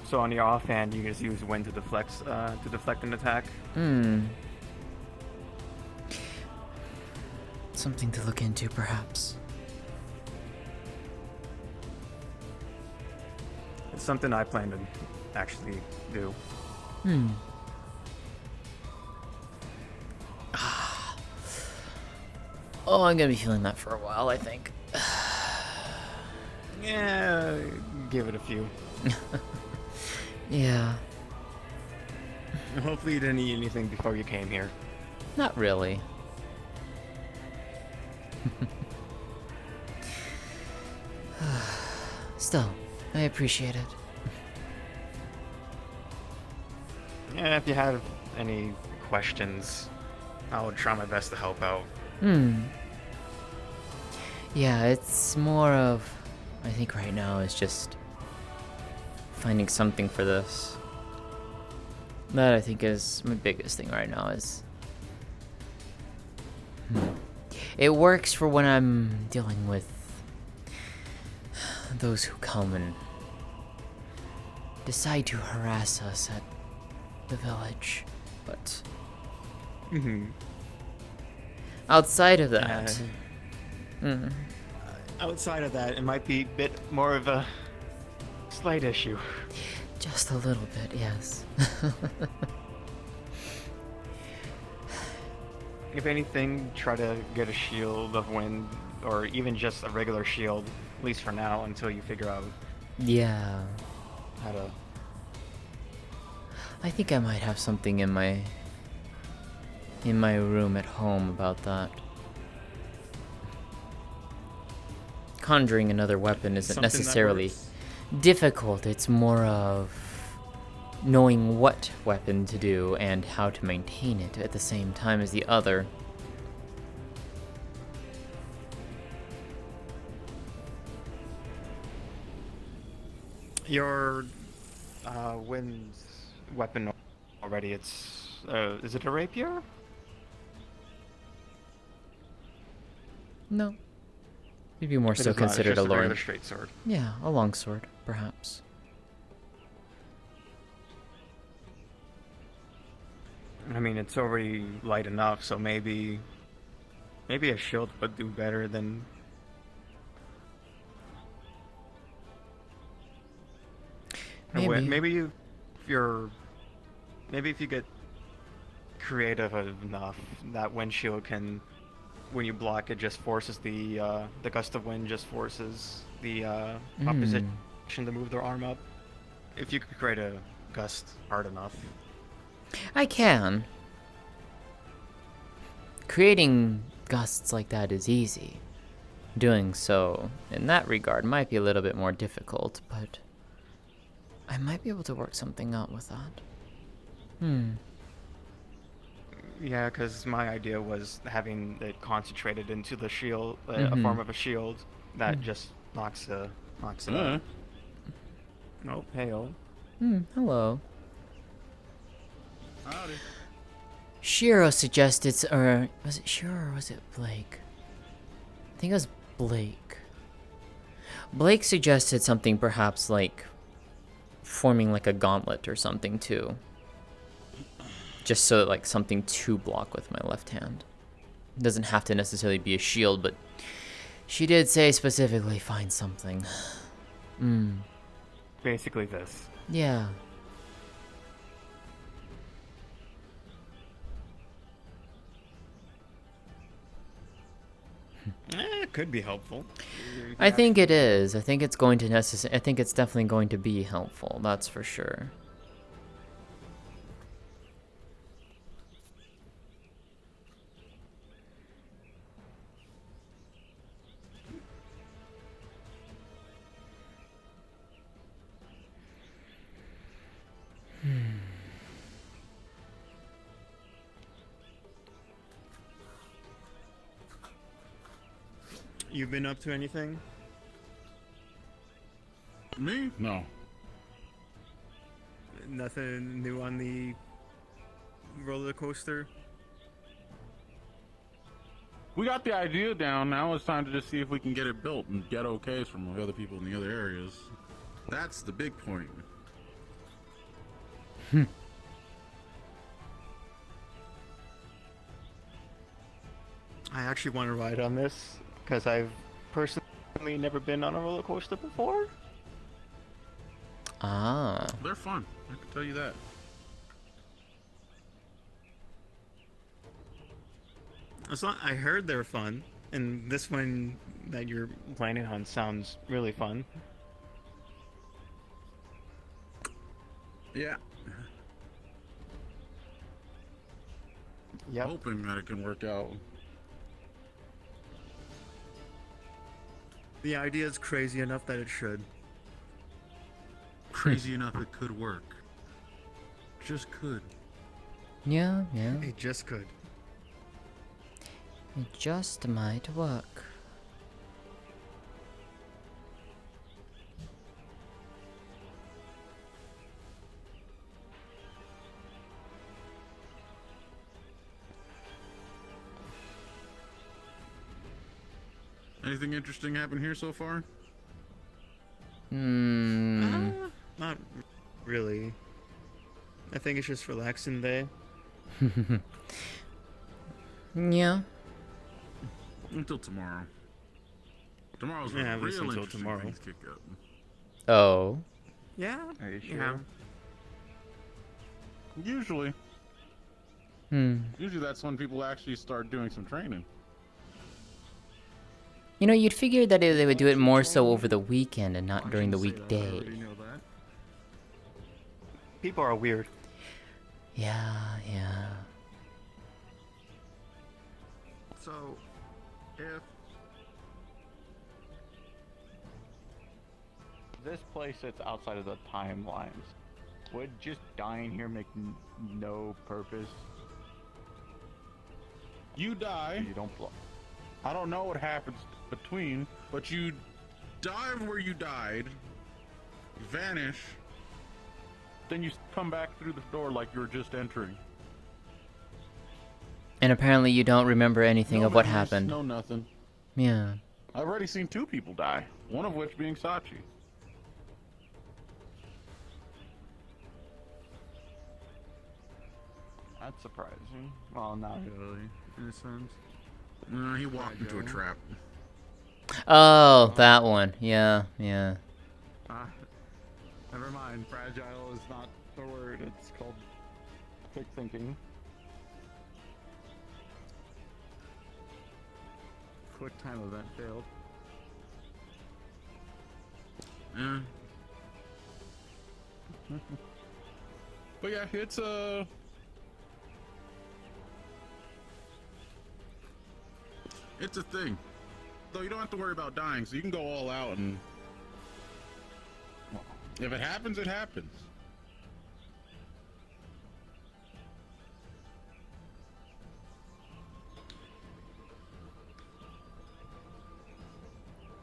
So on your offhand, you can just use wind to deflect an attack. Something to look into, perhaps. It's something I plan to actually do. Oh, I'm gonna be feeling that for a while, I think. Yeah, give it a few. Yeah. Hopefully you didn't eat anything before you came here. Not really. Still, I appreciate it. Yeah, if you have any questions, I'll try my best to help out. Yeah, it's more of... I think right now is just... finding something for this. That I think is my biggest thing right now is... It works for when I'm dealing with... those who come and... decide to harass us at the village, but... Outside of that... Outside of that, it might be a bit more of a slight issue. Just a little bit, yes. If anything, try to get a shield of wind, or even just a regular shield, at least for now, until you figure out Yeah. how to... I think I might have something in my room at home about that. Conjuring another weapon isn't Something that necessarily works. difficult, it's more of knowing what weapon to do and how to maintain it at the same time as the other. Your wind weapon already, it's... is it a rapier? No. Maybe more It so is not, it's considered a just regular long... straight sword. Yeah, a longsword, perhaps. I mean, it's already light enough, so maybe a shield would do better than. Maybe. Maybe if you get creative enough, that wind shield can, when you block it, just forces the gust of wind just forces the opposition to move their arm up. If you could create a gust hard enough. I can. Creating gusts like that is easy. Doing so, in that regard, might be a little bit more difficult, but I might be able to work something out with that. Yeah, because my idea was having it concentrated into the shield, a form of a shield that just knocks it out. Oh, hey-oh. Hello. Howdy. Shiro suggested, or was it Shiro or was it Blake? I think it was Blake. Blake suggested something perhaps like forming like a gauntlet or something too. Just so like something to block with my left hand. It doesn't have to necessarily be a shield, but she did say specifically find something. Basically this. Yeah. It could be helpful. I think it is. I think it's going to I think it's definitely going to be helpful. That's for sure. You've been up to anything? Me? No. Nothing new on the roller coaster? We got the idea down. Now it's time to just see if we can get it built and get okays from the other people in the other areas. That's the big point. I actually want to ride on this because I've personally never been on a roller coaster before. Ah. They're fun. I can tell you that. I heard they're fun, and this one that you're planning on sounds really fun. Yeah. Yep. Hoping that it can work out. The idea is crazy enough that it should. Crazy enough it could work. Just could. Yeah, yeah. It just could. It just might work. Anything interesting happen here so far? Not really. I think it's just relaxing day. Yeah. Until tomorrow. Tomorrow's Yeah, at when least real until interesting tomorrow. things kick up. Oh. Yeah. Are you sure? Yeah. Usually. Usually that's when people actually start doing some training. You know, you'd figure that they would do it more so over the weekend and not I during the shouldn't say that, I weekday. already know that. People are weird. Yeah, yeah. So, if this place sits outside of the timelines, would just dying here make no purpose? You die. You don't blow. I don't know what happens between, but you dive where you died, vanish, then you come back through the door like you were just entering. And apparently you don't remember anything No of what memories, happened. No nothing. Yeah. I've already seen 2 people die, one of which being Sachi. That's surprising. Well, not really, in a sense. He walked into a trap. Oh, that one. Yeah, yeah. Never mind. Fragile is not the word. It's called quick thinking. Quick time event failed. Yeah. But yeah, it's a thing. Though you don't have to worry about dying, so you can go all out, and if it happens, it happens.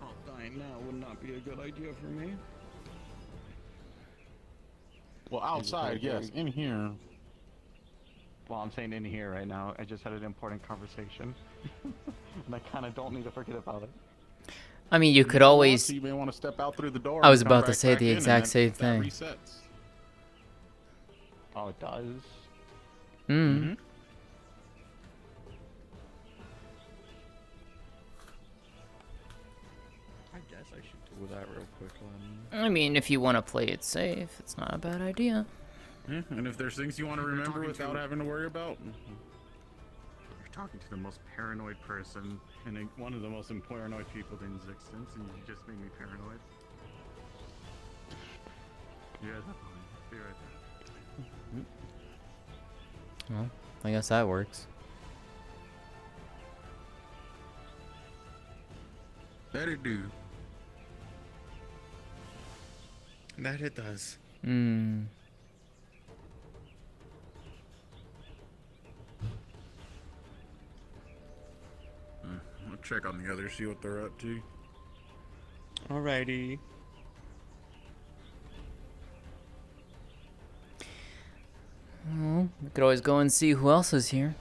Oh, dying now would not be a good idea for me. Well, outside, yes. In here, Well, I'm saying in here right now. I just had an important conversation. And I kind of don't need to forget about it. I mean, you could if want always. to, you may want to step out through the door. I was and come about to back say back the in, and exact same that thing. resets. Oh, it does? Mm. I guess I should do that real quick then. I mean, if you want to play it safe, it's not a bad idea. Yeah, and if there's things you want to remember without having to worry about. You're talking to the most paranoid person and one of the most paranoid people in existence, and you just made me paranoid. Yeah, definitely. Be right there. Well, I guess that works. That it do. That it does. Hmm. I'll check on the others, see what they're up to. Alrighty. Well, we could always go and see who else is here.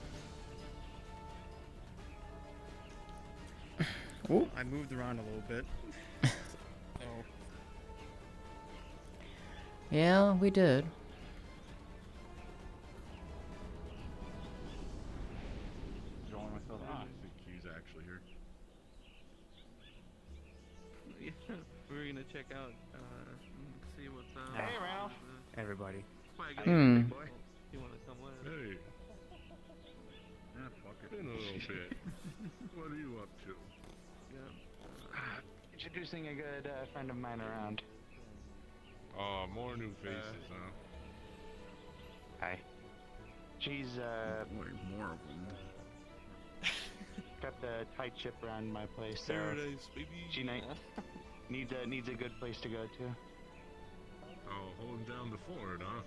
Oh, I moved around a little bit. Oh. Yeah, we did. I think he's actually here. Yeah, we're gonna check out, see what's up. Hey, Ralph. Everybody. Hmm. You wanna come with? Hey. Yeah, fuck it. In a little bit. What are you up to? Introducing a good friend of mine around. More new faces, huh? Hi. She's Boy, more of them. got the tight ship around my place, so Paradise, baby. she needs a good place to go to. Oh, holding down the fort, huh?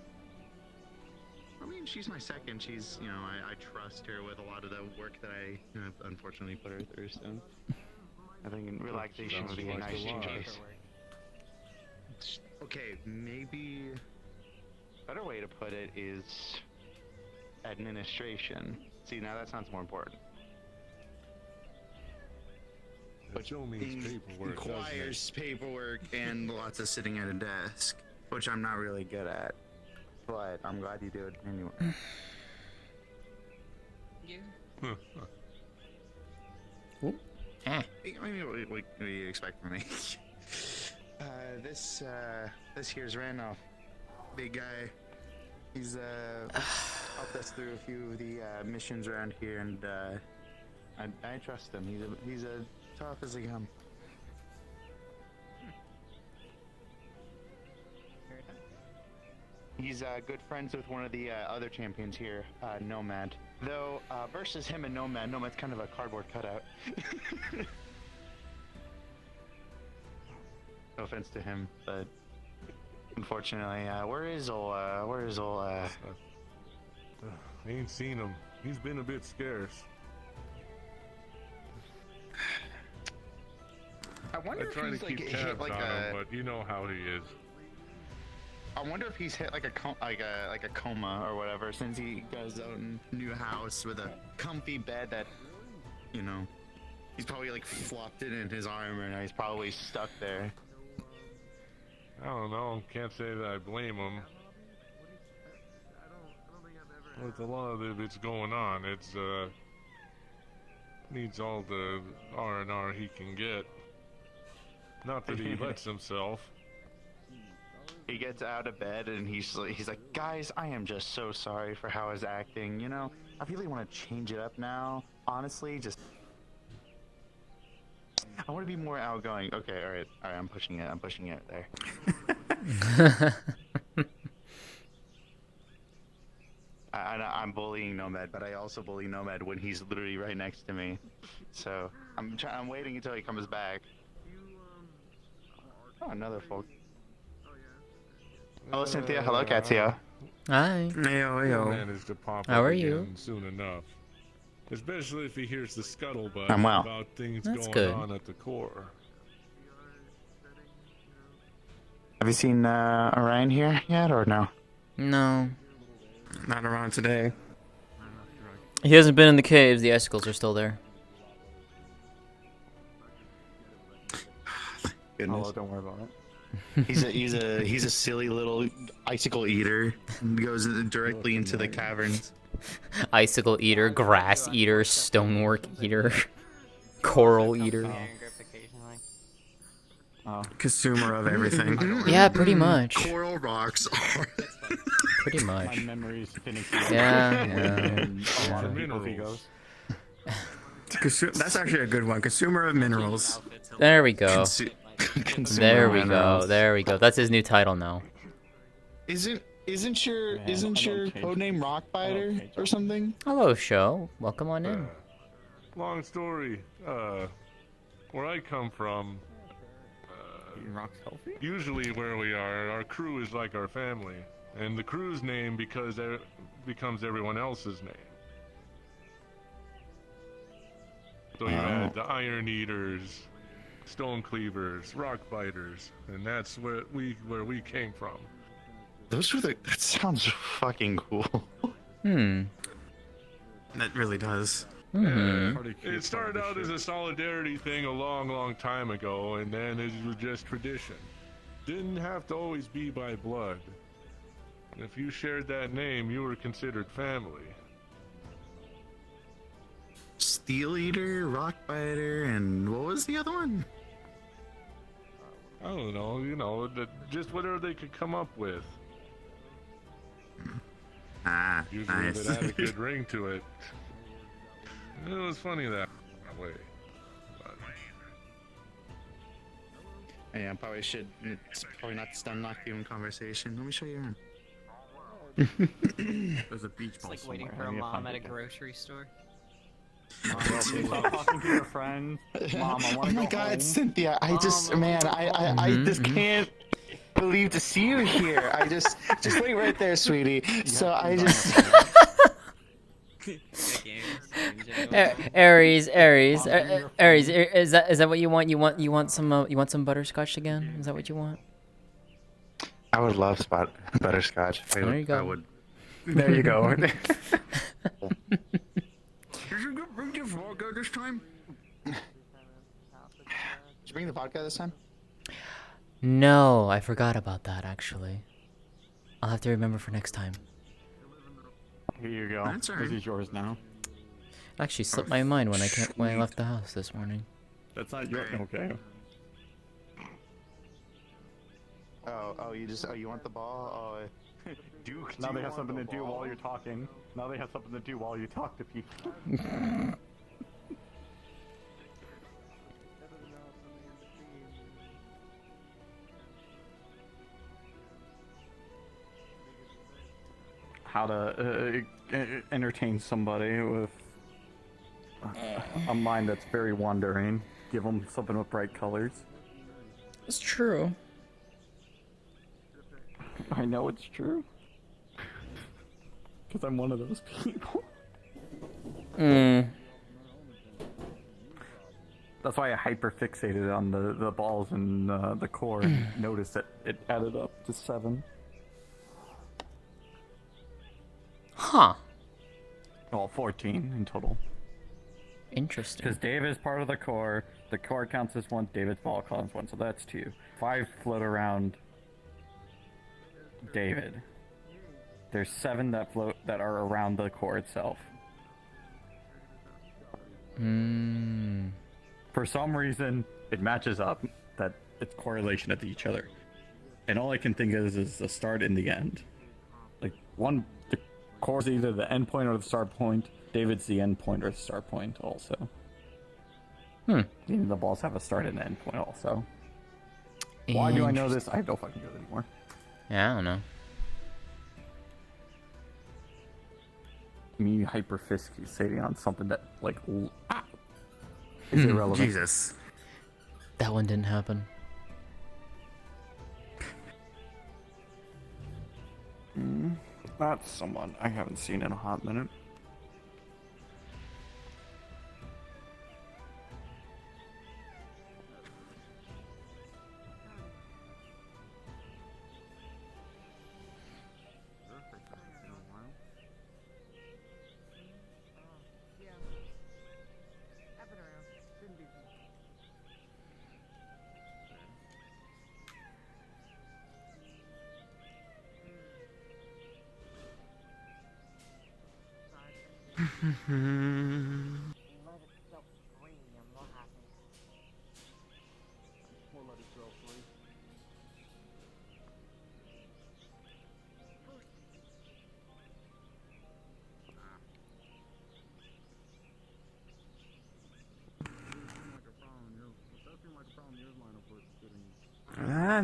I mean, she's my second. She's, you know, I trust her with a lot of the work that I unfortunately put her through. So I think relaxation would be a nice choice. Okay, maybe a better way to put it is administration. See, now that sounds more important. That still means paperwork, doesn't it? Requires paperwork and lots of sitting at a desk, which I'm not really good at. But I'm glad you do it anyway. Yeah. Ah. I mean, what do you expect from me? This here's Randolph, big guy. He's helped us through a few of the missions around here, and I trust him. He's a tough as they come. He's good friends with one of the other champions here, Nomad. Though versus him and Nomad, Nomad's kind of a cardboard cutout. No offense to him, but unfortunately, where is ol' I ain't seen him. He's been a bit scarce. I I wonder if try to he's like keep hit tabs like on him, a. but you know how he is. I wonder if he's hit like a coma or whatever, since he goes out in a new house with a comfy bed that, you know, he's probably like flopped it in his arm and he's probably stuck there. I don't know. Can't say that I blame him. I don't think I've ever with a lot of it's going on, it's needs all the R&R he can get. Not that he lets himself. He gets out of bed and he's like, guys, I am just so sorry for how I was acting. You know, I really want to change it up now. Honestly, just I want to be more outgoing. Okay, all right, I'm pushing it there. I'm bullying Nomad, but I also bully Nomad when he's literally right next to me. So I'm waiting until he comes back. Oh, another folk. Hello, Cynthia. Hello, Katya. Hi. He'll manage to pop How up are again you? soon enough. Especially if he hears the scuttlebutt I'm well. about things That's going good. on at the core. Have you seen Orion here yet, or no? No. Not around today. He hasn't been in the caves. The icicles are still there. Goodness. Oh, don't worry about it. He's a silly little icicle eater. Goes directly into the caverns. Icicle eater, grass eater, stonework eater, coral eater. Consumer of everything. Yeah, pretty much. Coral rocks are. Pretty My much. memory's finicky. Yeah, And yeah. a lot of For people's minerals. egos. That's actually a good one. Consumer of minerals. There we go. There we go. minerals. There we go. That's his new title now. Isn't Man, I don't change codename Rockbiter change or something? Hello, show. Welcome on in. Long story. Where I come from, Eating rocks healthy? usually where we are, our crew is like our family, and the crew's name becomes everyone else's name. So you had the Iron Eaters, Stone Cleavers, Rock Biters, and that's where we came from. That sounds fucking cool. That really does. It started out as a solidarity thing a long, long time ago, and then it was just tradition. Didn't have to always be by blood. If you shared that name, you were considered family. Steel Eater, Rockbiter, and what was the other one? I don't know, just whatever they could come up with. Ah, Usually nice. it had a good ring to it. It was funny that way. Yeah, it's probably not the stun lock you in conversation. Let me show you around. There's a beach ball It's like waiting somewhere. for I a need to mom find at a it. grocery store. Stop talking to your friends. Mom, I Oh want to my go god, home. Cynthia, I just can't believe to see you here. just wait right there, sweetie. So I just... Aries, is that what you want? You want some butterscotch again? Is that what you want? I would love butterscotch. There you go. I would. There you go. Did you bring the vodka this time? Did you bring the vodka this time? No, I forgot about that actually. I'll have to remember for next time. Here you go. That's alright. This is yours now. It actually slipped my mind when I left the house this morning. That's not your... Okay. You want the ball? Duke. Now they have something to do while you're talking. Now they have something to do while you talk to people. How to entertain somebody with a mind that's very wandering. Give them something with bright colors. It's true. I know it's true. Because I'm one of those people. That's why I hyper-fixated on the balls and the core and noticed that it added up to 7. Huh. Well, 14 in total. Interesting. Because Dave is part of the core counts as 1, David's ball counts 1, so that's 2. 5 float around David. There's 7 that float that are around the core itself. Hmm. For some reason, it matches up that it's correlation at each other. And all I can think is the start and the end. Like, the core's either the end point or the start point. David's the end point or the start point also. Even the balls have a start and an end point also. Why do I know this? I have no fucking clue anymore. Yeah, I don't know. Me hyperfixating on something that, like, is irrelevant. Jesus. That one didn't happen. That's someone I haven't seen in a hot minute.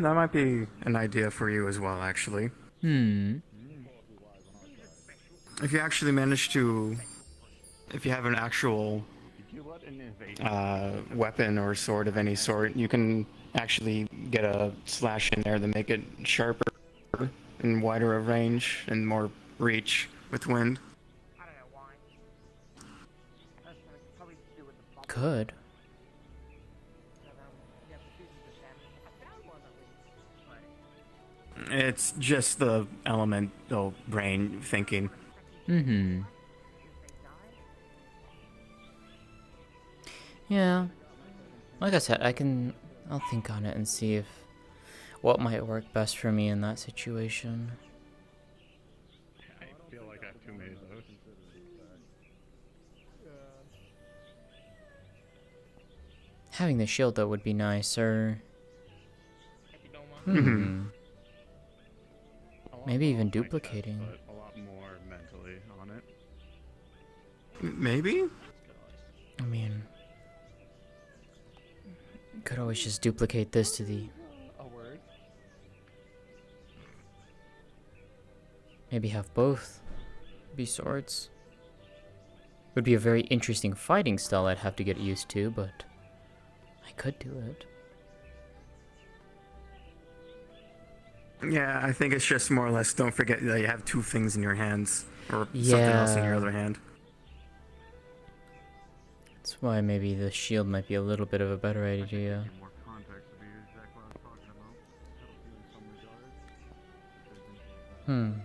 That might be an idea for you as well, actually. Hmm. If you actually manage to... If you have an actual weapon or sword of any sort, you can actually get a slash in there to make it sharper and wider of range and more reach with wind. Could. It's just the elemental brain thinking. Mm-hmm. Yeah. Like I said, I'll think on it and see if what might work best for me in that situation. I feel like I have too many of those. Having the shield though would be nicer. Maybe even duplicating. But a lot more mentally on it. Maybe? I mean, could always just duplicate this to the... Maybe have both be swords. Would be a very interesting fighting style I'd have to get used to, but I could do it. Yeah, I think it's just more or less don't forget that you have 2 things in your hands. Or something else in your other hand. That's why maybe the shield might be a little bit of a better idea. More context to be exactly what I was talking about. In some regards.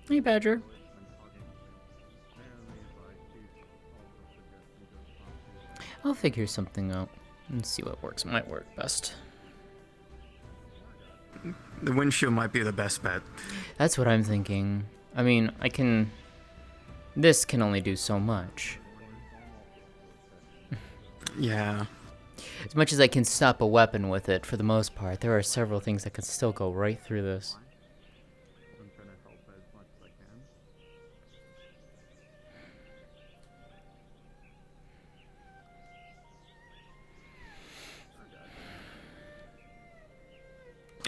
Hey, Badger. I'll figure something out and see what might work best. The windshield might be the best bet. That's what I'm thinking. I mean, this can only do so much. Yeah. As much as I can stop a weapon with it, for the most part, there are several things that can still go right through this. I'm trying to help as much as I can.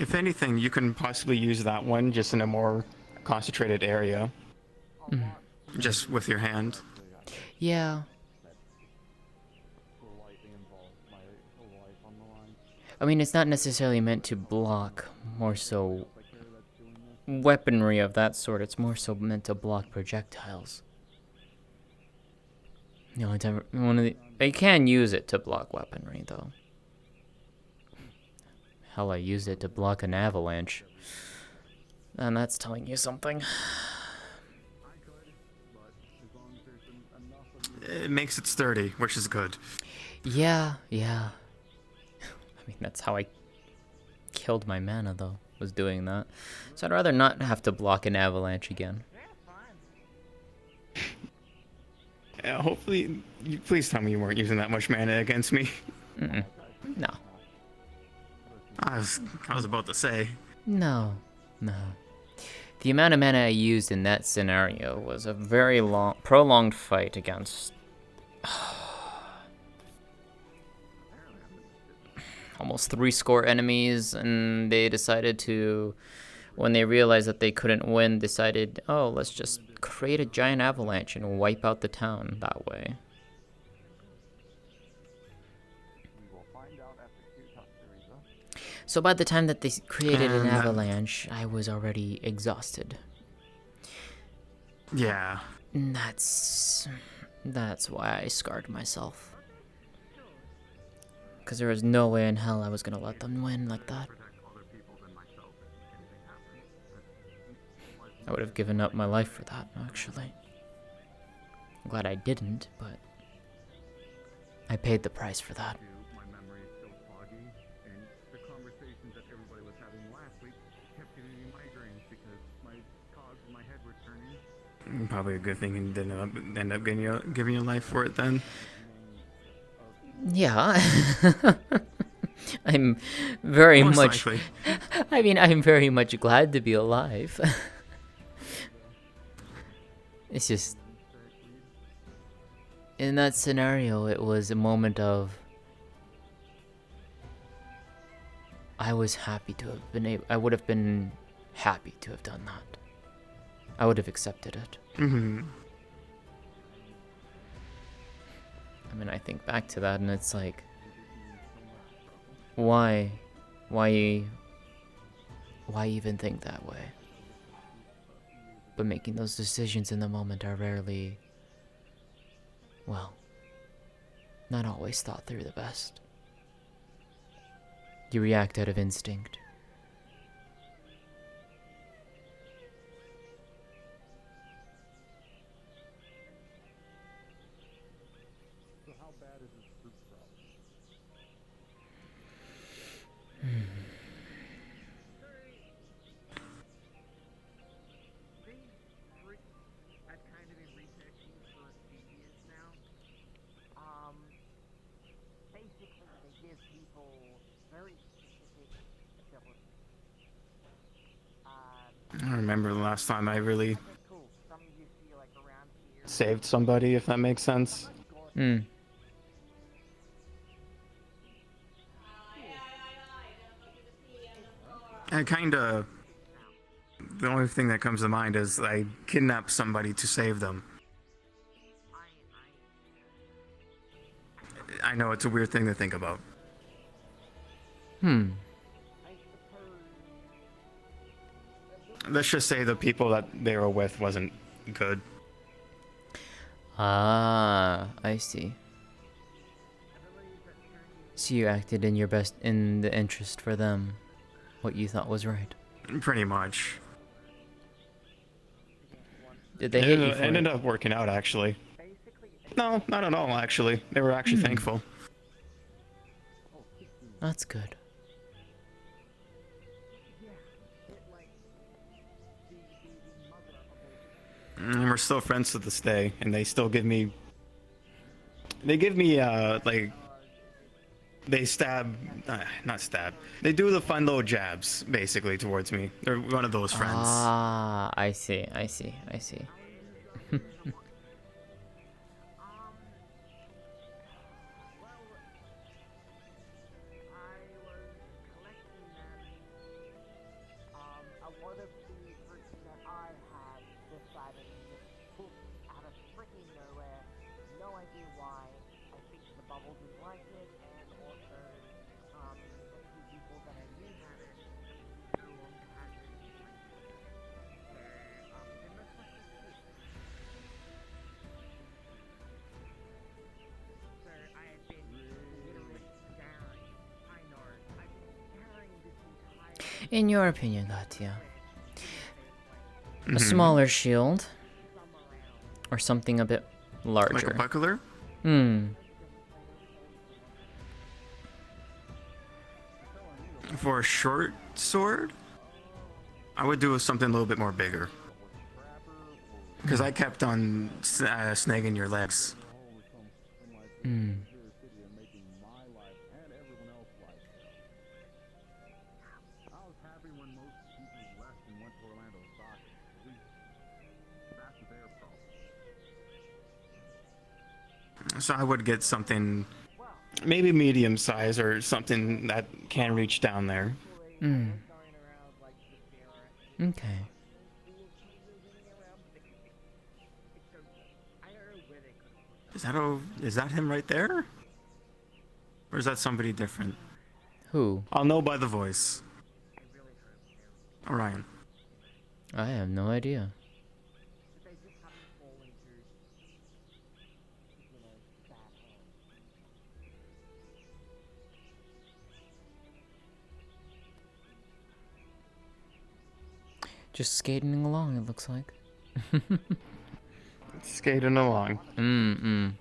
If anything, you can possibly use that one just in a more concentrated area. Just with your hand. Yeah. I mean, it's not necessarily meant to block, more so weaponry of that sort. It's more so meant to block projectiles. The only time I can use it to block weaponry, though. Hell, I used it to block an avalanche. And that's telling you something. It makes it sturdy, which is good. Yeah, yeah. I mean, that's how I killed my mana, though, was doing that. So I'd rather not have to block an avalanche again. Hopefully, please tell me you weren't using that much mana against me. Mm-mm. No. I was about to say. No. No. The amount of mana I used in that scenario was a very long, prolonged fight against almost 70 enemies, and they decided to, when they realized that they couldn't win, decided, oh, let's just create a giant avalanche and wipe out the town that way. So by the time that they created an avalanche, I was already exhausted. Yeah. And that's why I scarred myself. Because there was no way in hell I was gonna let them win like that. I would have given up my life for that, actually. I'm glad I didn't, but I paid the price for that. My memory is still foggy, and the conversations that everybody was having last week kept giving me migraines because my cogs in my head were turning. Probably a good thing you didn't end up giving your life for it then. Yeah. I'm very Most much... likely. I mean, I'm very much glad to be alive. It's just... In that scenario, it was a moment of... I was happy to have been able... I would have been happy to have done that. I would have accepted it. Mm-hmm. I mean, I think back to that and it's like... Why even think that way? But making those decisions in the moment are rarely... Well, not always thought through the best. You react out of instinct. So how bad is this fruit problem? I've kind of been researching for a few years now. Basically, they give people very specific abilities. I don't remember the last time I really Cool. Some of you see like around here. saved somebody, if that makes sense. Hmm. I kinda... The only thing that comes to mind is I kidnapped somebody to save them. I know it's a weird thing to think about. Hmm. Let's just say the people that they were with wasn't good. Ah, I see. So you acted in the interest for them, what you thought was right. Pretty much. Did they hate you It for ended it? up working out, actually. No, not at all, actually. They were actually thankful. That's good. And we're still friends to this day, and they still give me... They give me, like... They stab... not stab. They do the fun little jabs, basically, towards me. They're one of those friends. Ah, I see. A lot of the fruits that I had decided to just poop out of freaking nowhere. No idea why. I think the bubble didn't like it, and also a few people that I knew had it no longer had it. So, they most likely did. So I have been literally scouring. I know. I've been scouring this entire... In your opinion, Katya, a smaller shield or something a bit larger? Like a buckler? Hmm. For a short sword, I would do something a little bit more bigger. Because I kept on snagging your legs. Hmm. So I would get something, maybe medium size or something that can reach down there. Hmm. Okay. Is that him right there? Or is that somebody different? Who? I'll know by the voice. Orion. I have no idea. Just skating along, it looks like. Skating along. Mm-mm.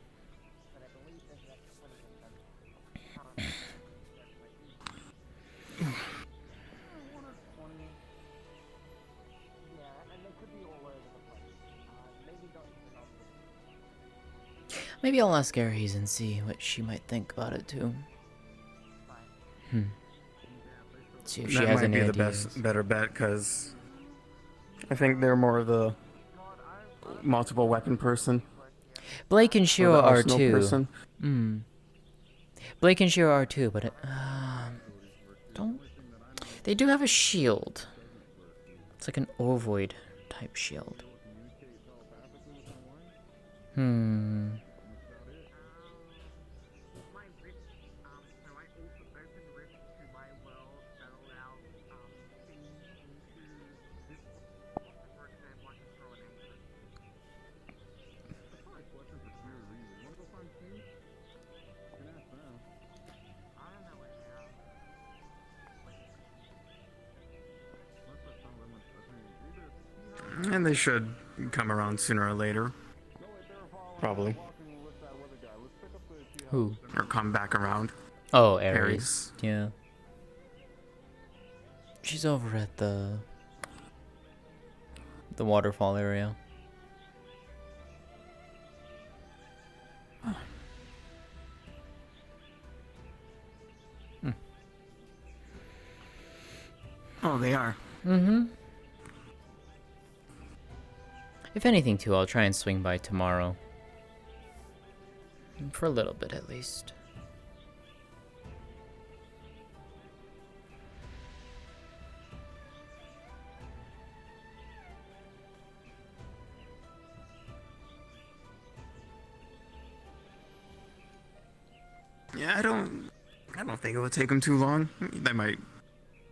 Maybe I'll ask Aries and see what she might think about it too. See if she That has might any be the ideas. better bet, because I think they're more of the multiple weapon person. Blake and Or Shiro the are arsenal too. person. Blake and Shiro are too, but don't. They do have a shield. It's like an ovoid type shield. And they should come around sooner or later. Probably. Who? Or come back around. Oh, Aries. Aries. Yeah. She's over at the waterfall area. Oh, they are. If anything, too, I'll try and swing by tomorrow. For a little bit, at least. Yeah, I don't think it would take them too long. They might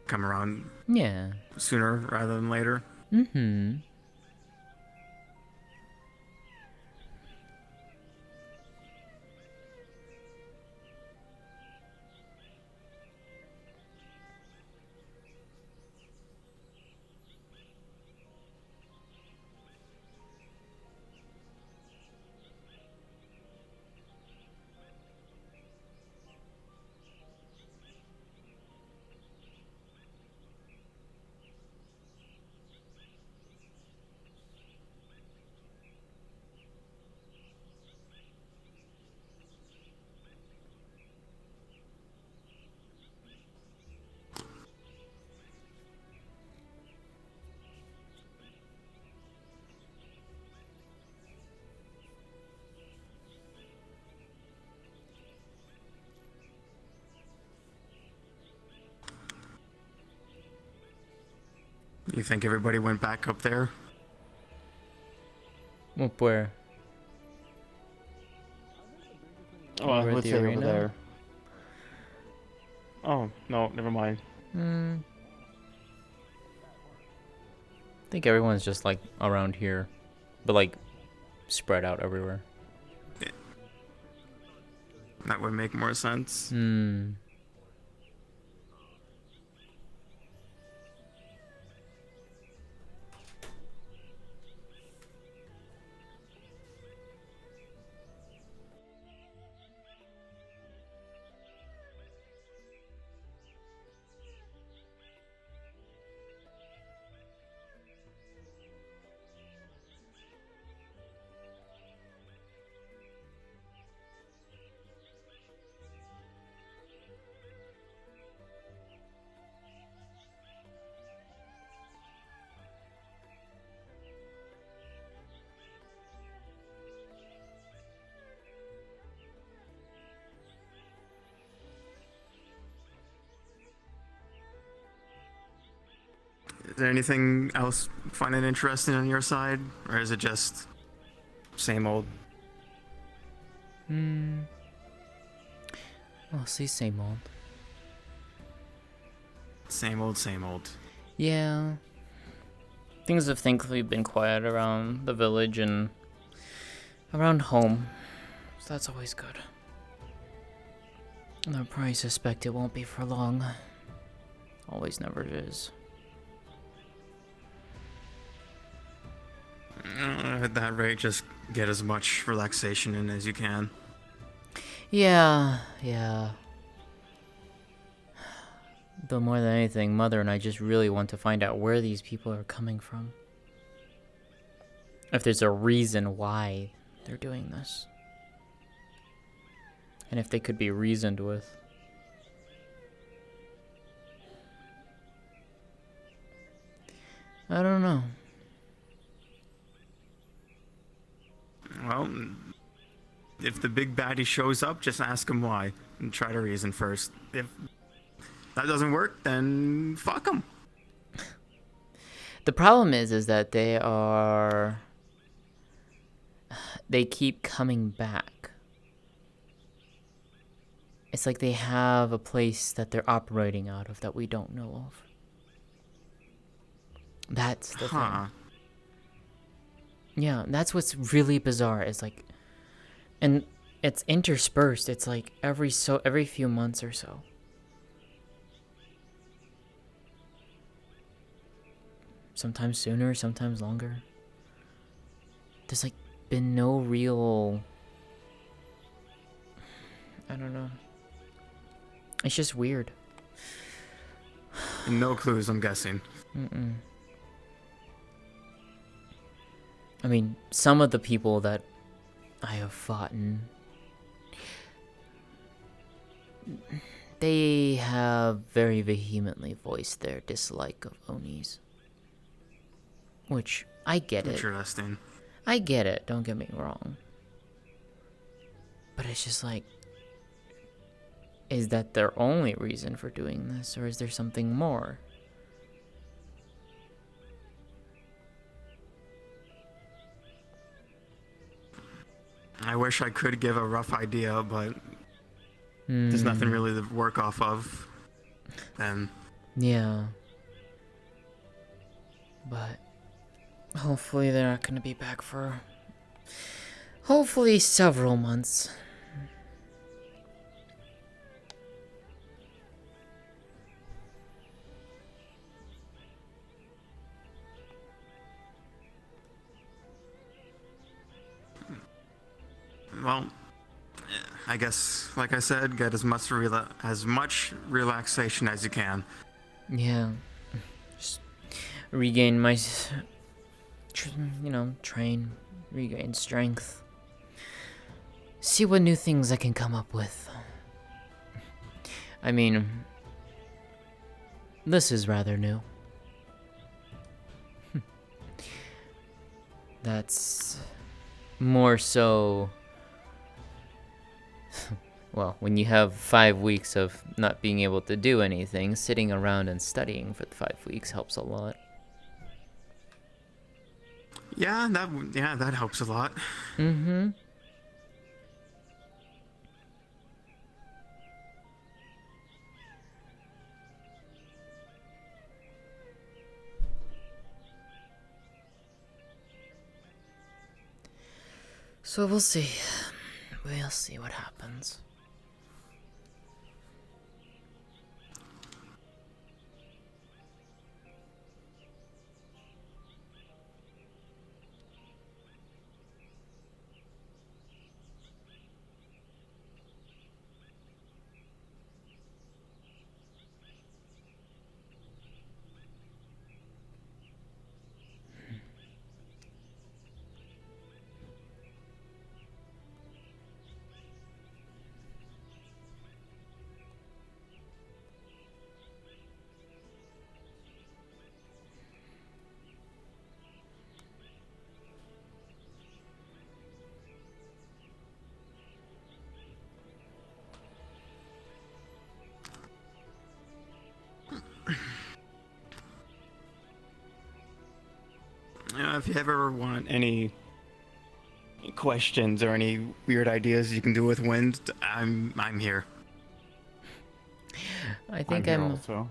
come around Yeah. sooner rather than later. You think everybody went back up there? Up where? Oh, Over at let's the say over arena? there. Oh, no, never mind. I think everyone's just like around here, but like spread out everywhere. That would make more sense. there anything else finding interesting on your side, or is it just same old? Mostly same old. Same old, same old. Yeah. Things have thankfully been quiet around the village and around home, so that's always good. I probably suspect it won't be for long. Always never is. At that rate, just get as much relaxation in as you can. Yeah. Though more than anything, Mother and I just really want to find out where these people are coming from. If there's a reason why they're doing this. And if they could be reasoned with. I don't know. Well, if the big baddie shows up, just ask him why and try to reason first. If that doesn't work, then fuck him. The problem is that they keep coming back. It's like they have a place that they're operating out of that we don't know of. That's the thing. Yeah, that's what's really bizarre. It's like, and it's interspersed. It's like every few months or so. Sometimes sooner, sometimes longer. There's like been no real, I don't know. It's just weird. No clues, I'm guessing. I mean, some of the people that I have fought, they have very vehemently voiced their dislike of Onis. Which, I get it. Interesting. I get it, don't get me wrong. But it's just like, is that their only reason for doing this, or is there something more? I wish I could give a rough idea, but there's nothing really to work off of. Then. Yeah. But hopefully they're not gonna be back for hopefully several months. Well, I guess, like I said, get as much relaxation as you can. Yeah. Just regain my, train, regain strength. See what new things I can come up with. I mean, this is rather new. That's more so. Well, when you have 5 weeks of not being able to do anything, sitting around and studying for the 5 weeks helps a lot. Yeah, that helps a lot. Mm-hmm. So we'll see. We'll see what happens. if you ever want any questions or any weird ideas you can do with wind, I'm here. I think here I'm. also.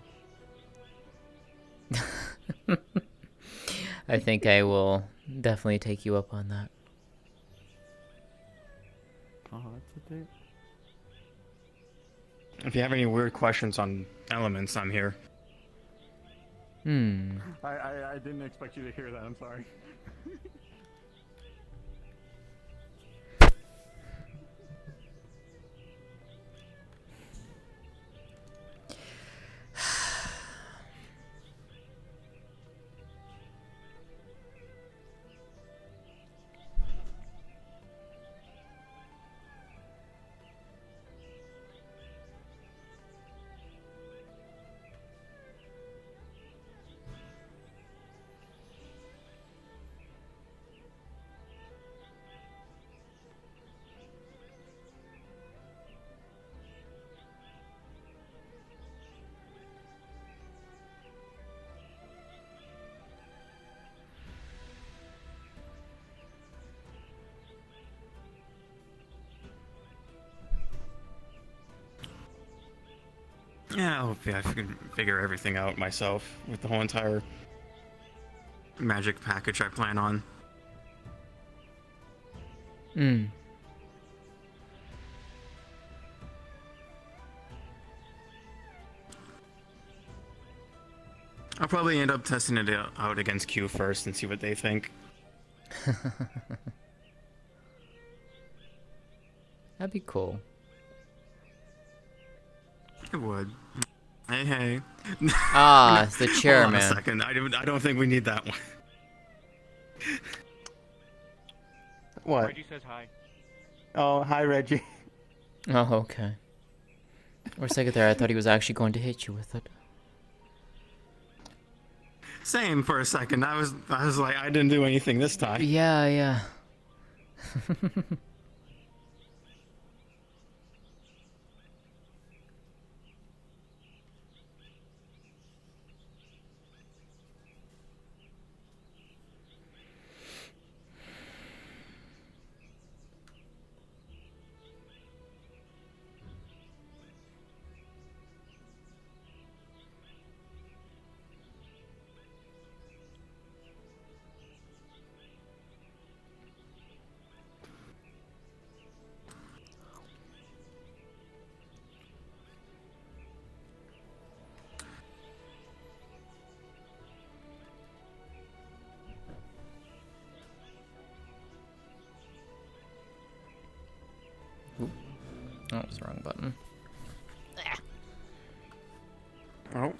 I think I will definitely take you up on that. Oh, that's a date. If you have any weird questions on elements, I'm here. I didn't expect you to hear that. I'm sorry. Yeah, hopefully I can figure everything out myself with the whole entire magic package I plan on. I'll probably end up testing it out against Q first and see what they think. That'd be cool. It would. Hey. Ah, it's the Hold on chairman. a second. I don't think we need that one. What? Reggie says hi. Oh, hi, Reggie. Oh, okay. For a second there, I thought he was actually going to hit you with it. Same for a second. I was like, I didn't do anything this time. Yeah. Oop. Oh, it was the wrong button. Oh.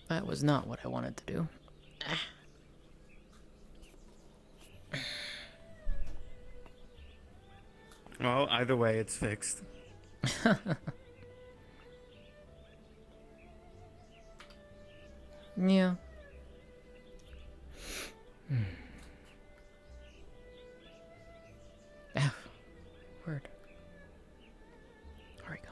That was not what I wanted to do. Well, either way, it's fixed. Yeah. Word. There we go.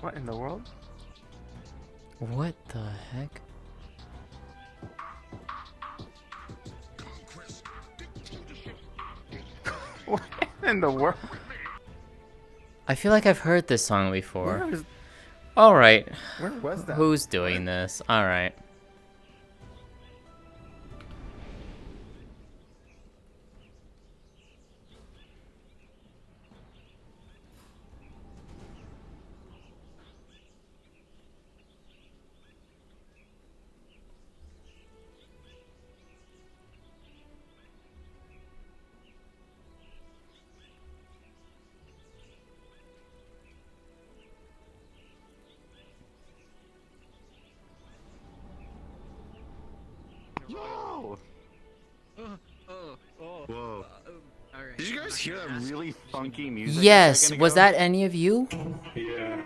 What in the world? What the heck? What in the world? I feel like I've heard this song before. Where is- Alright. Where was that? Who's doing this? Alright. hear that really funky music? Yes, was that any of you? Yeah.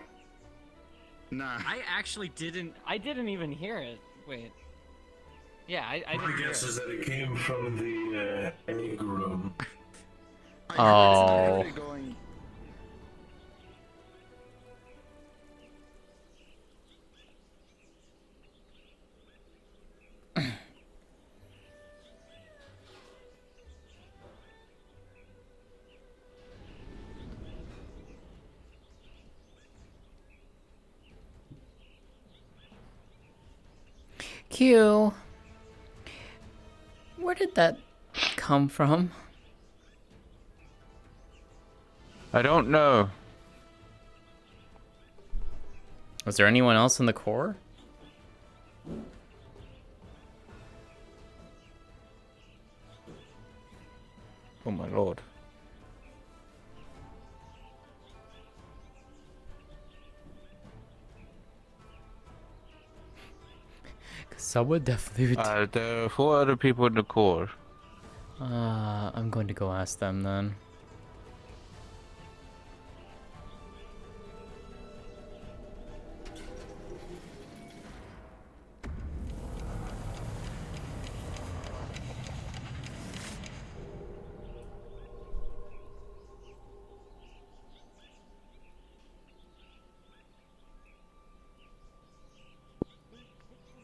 Nah. I didn't even hear it. Wait. Yeah, I didn't My hear guess it. is that it came from the egg room. Oh. Going... Q. Where did that come from? I don't know. Was there anyone else in the core? Oh my lord. Someone definitely. There are 4 other people in the core. I'm going to go ask them then.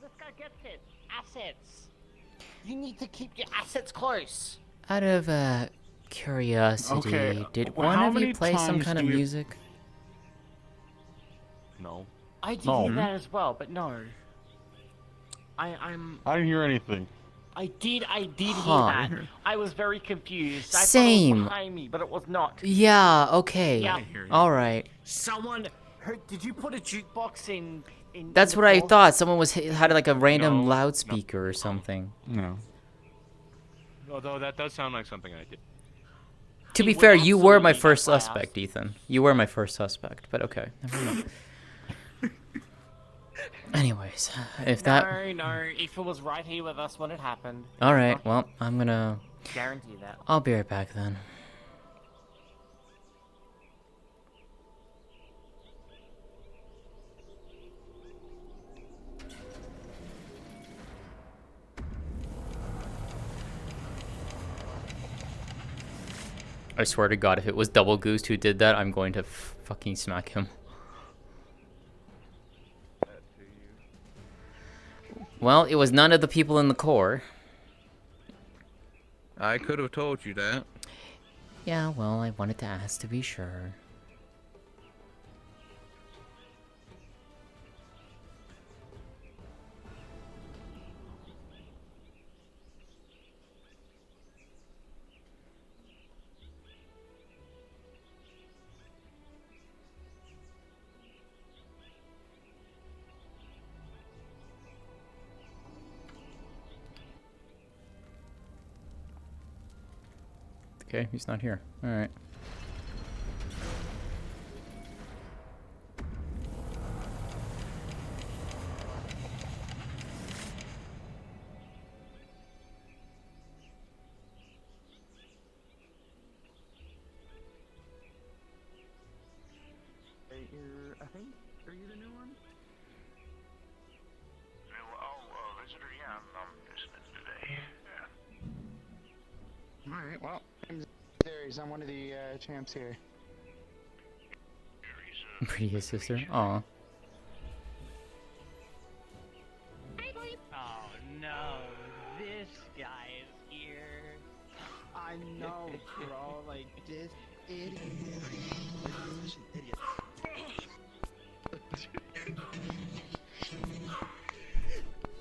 This guy gets it. Assets. You need to keep your assets close. Out of curiosity, Okay, did well, one how of you many play some times kind of do we- music? No. I did No. hear that as well, but no. I'm. I didn't hear anything. I did hear Huh. that. I was very confused. I thought it Same. was behind me, but it was not. Yeah, okay. Yeah. Alright. Someone heard. Did you put a jukebox in? That's the what I vault? thought. Someone had like a random No, loudspeaker or something. No. Although that does sound like something I did. To be would fair, you were my absolutely first get my ass. suspect, Ethan. You were my first suspect, but okay. Never mind. Anyways, if that... No. If it was right here with us when it happened. Alright, well, I'm gonna... Guarantee that. I'll be right back then. I swear to God, if it was Double Goose who did that, I'm going to fucking smack him. Well, it was none of the people in the core. I could have told you that. Yeah, well, I wanted to ask to be sure. Okay, he's not here. Alright. I think, are you the new one? Visitor, yeah, I'm visiting today. Yeah. Alright, well, I'm Darius. I'm one of the champs here. Prettiest sister? Aw. Oh no, this guy is here. I know, bro. Like, this idiot.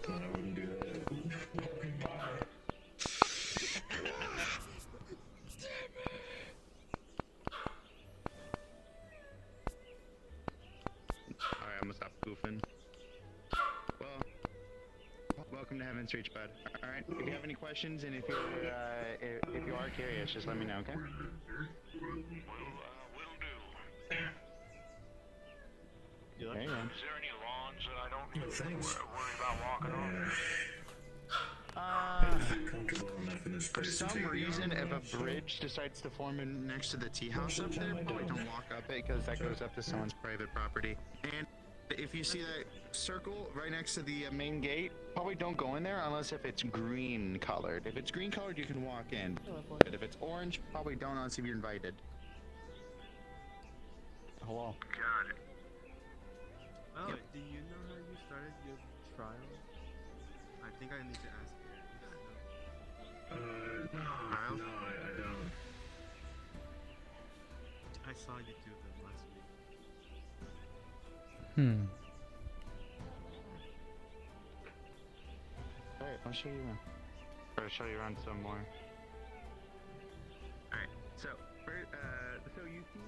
Thought I wouldn't do that. Alright, I'm gonna stop goofing. Well, welcome to Heaven's Reach, bud. Alright, if you have any questions and if you are curious, just let me know, okay? Will do. There you go. Is there any lawns that I don't worry about walking on? Uh, Comfortable enough in For some reason, if a bridge decides to form in next to the tea house up there, probably don't walk up it because that goes up to someone's private property. And if you see that circle right next to the main gate, probably don't go in there unless if it's green colored. If it's green colored, you can walk in. But if it's orange, probably don't unless you're invited. Hello. Got it. Oh, do you know how you started your trial? I think I need to ask you. No, I don't. I saw you do them last week. Alright, I'll show you around. Or show you around some more. Alright, so you see.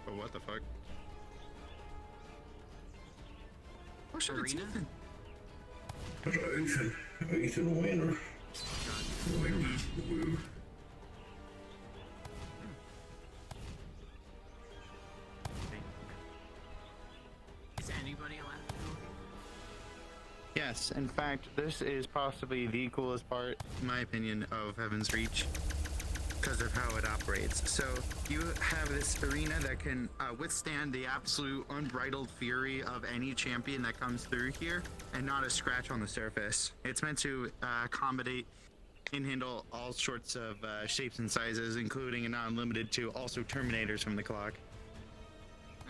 Oh, what the fuck? Oh shit, it's Ethan. Ethan Weiner. Is anybody allowed to go? Yes, in fact, this is possibly the coolest part, in my opinion, of Heaven's Reach. Because of how it operates. So you have this arena that can withstand the absolute unbridled fury of any champion that comes through here, and not a scratch on the surface. It's meant to accommodate and handle all sorts of shapes and sizes, including and not limited to also Terminators from the clock.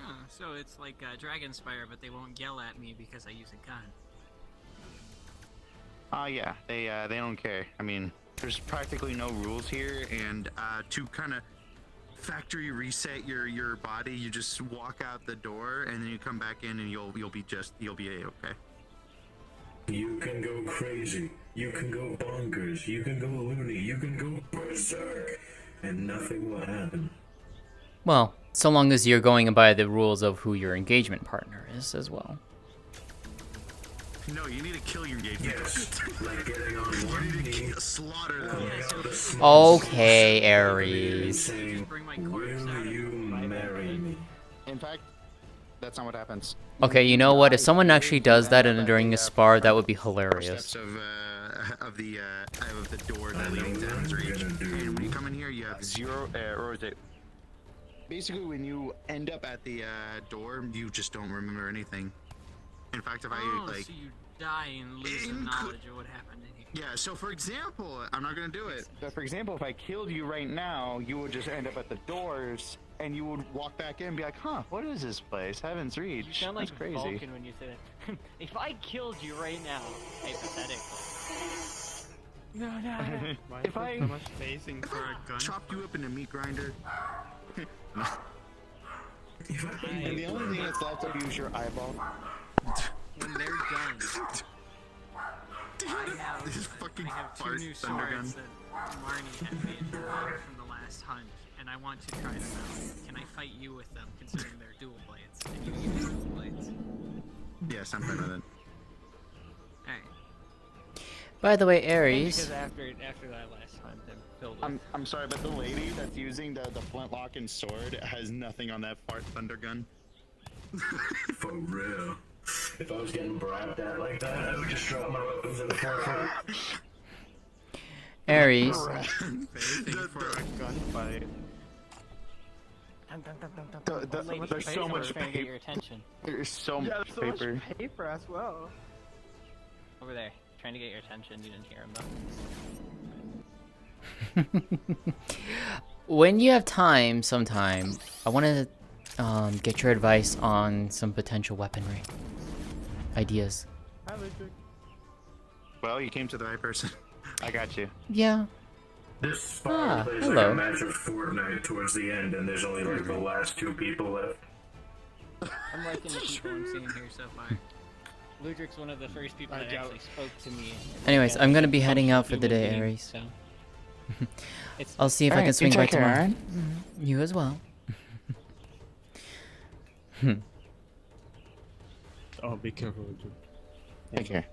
Oh, so it's like Dragonspire, but they won't yell at me because I use a gun. Yeah, they don't care. I mean, there's practically no rules here, and to kind of factory reset your body, you just walk out the door and then you come back in and you'll be a-okay. You can go crazy, you can go bonkers, you can go loony, you can go berserk, and nothing will happen. Well, so long as you're going by the rules of who your engagement partner is as well. No, you need to kill your engagement. Yes, like getting on one knee, slaughter them. Okay, Ares. Saying, will you marry me? In fact, that's not what happens. Okay, you know what? If someone actually does that during a spar, that would be hilarious. Steps of the door that leading to Heaven's Reach. And when you come in here, you have zero, or is it? Basically, when you end up at the door, you just don't remember anything. In fact, if I so you die and lose the knowledge of what happened in here. Yeah, so for example, I'm not gonna do it. But for example, if I killed you right now, you would just end up at the doors, and you would walk back in and be like, huh, what is this place? Heaven's Reach. You sound like That's crazy. Vulcan when you say that. If I killed you right now, hypothetically. No. If I so much spacing for a gun. chopped you up in a meat grinder. And the only thing that's left of you is your eyeball. When they're done, I This is fucking have two fart new thunder gun. swords that Marnie had made from the last hunt, and I want to try them out. Can I fight you with them, considering they're dual blades? And you use dual blades. Yes, I'm fine with it. By the way, Only Aries. because after that last time, they filled with. I'm sorry, but the lady that's using the flintlock and sword has nothing on that fart thunder gun. For real. If I was getting bribed at like that, I would just drop my weapons in the forefront. Aries. Facing for a gunfight. There's so much trying to get paper. your attention. There's so much There's so paper. much paper as well. Over there, trying to get your attention. You didn't hear him though. When you have time, sometime, I want to get your advice on some potential weaponry ideas. Hi, Ludwig. Well, you came to the right person. I got you. Yeah. This spot plays like hello. a match of Fortnite towards the end, and there's only like the last 2 people left. I'm liking the people I'm seeing here so far. Ludwig's one of the first people that actually spoke to me. Anyways, I'm gonna be heading out for the day, Human being, Aries. so. I'll see if I can swing by tomorrow. You as well. Oh, be careful, Richard. Take care.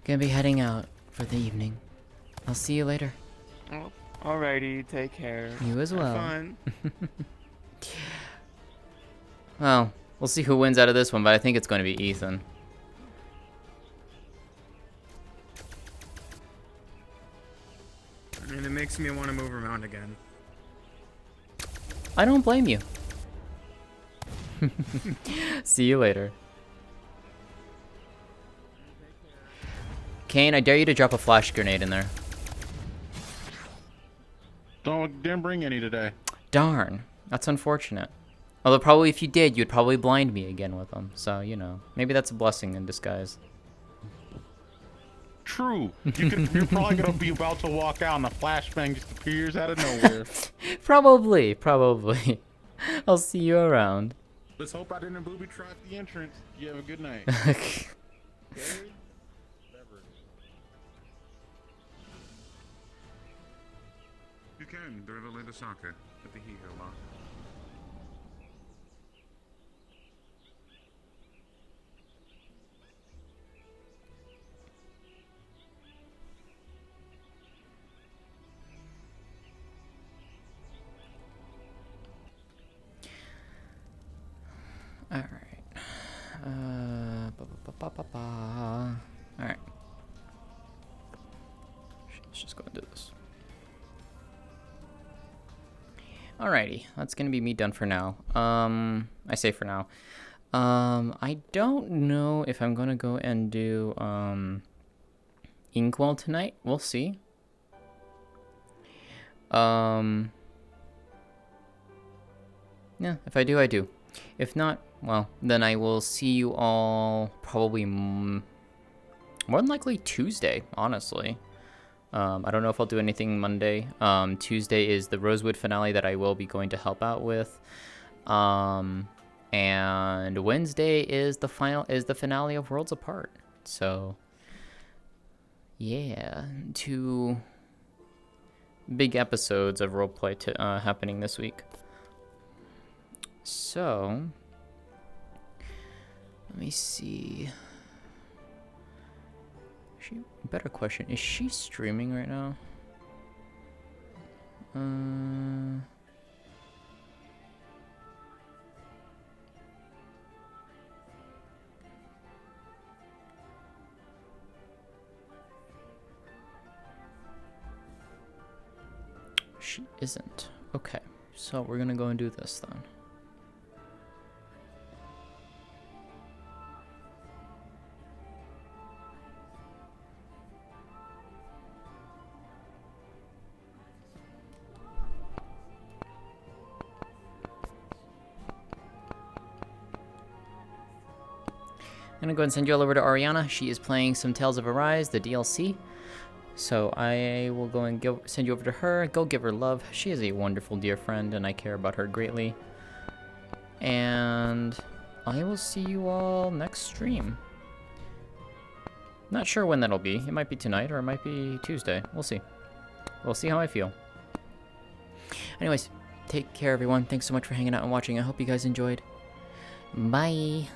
Gonna be heading out for the evening. I'll see you later. Oh, alrighty, take care. You as Have well. fun. Well, we'll see who wins out of this one, but I think it's going to be Ethan. I mean, it makes me want to move around again. I don't blame you. See you later. Kane, I dare you to drop a flash grenade in there. Didn't bring any today. Darn. That's unfortunate. Although probably if you did, you'd probably blind me again with them. So, you know, maybe that's a blessing in disguise. True. You're probably gonna be about to walk out and a flashbang just appears out of nowhere. Probably. I'll see you around. Let's hope I didn't booby trap the entrance. You have a good night. Okay. You can deliver later soccer at the Higo lot. Alright. Alright. Let's just go and do this. Alrighty, that's gonna be me done for now. I say for now. I don't know if I'm gonna go and do Inkwell tonight. We'll see. Yeah, if I do, I do. If not, well, then I will see you all probably more than likely Tuesday, honestly. I don't know if I'll do anything Monday. Tuesday is the Rosewood finale that I will be going to help out with. And Wednesday is the finale of Worlds Apart. So yeah, 2 big episodes of roleplay happening this week. So let me see. Better question, is she streaming right now? She isn't. Okay, so we're gonna go and do this then. I'm gonna go and send you all over to Ariana. She is playing some Tales of Arise, the DLC. So I will go and send you over to her. Go give her love. She is a wonderful dear friend, and I care about her greatly. And I will see you all next stream. Not sure when that'll be. It might be tonight, or it might be Tuesday. We'll see. We'll see how I feel. Anyways, take care, everyone. Thanks so much for hanging out and watching. I hope you guys enjoyed. Bye.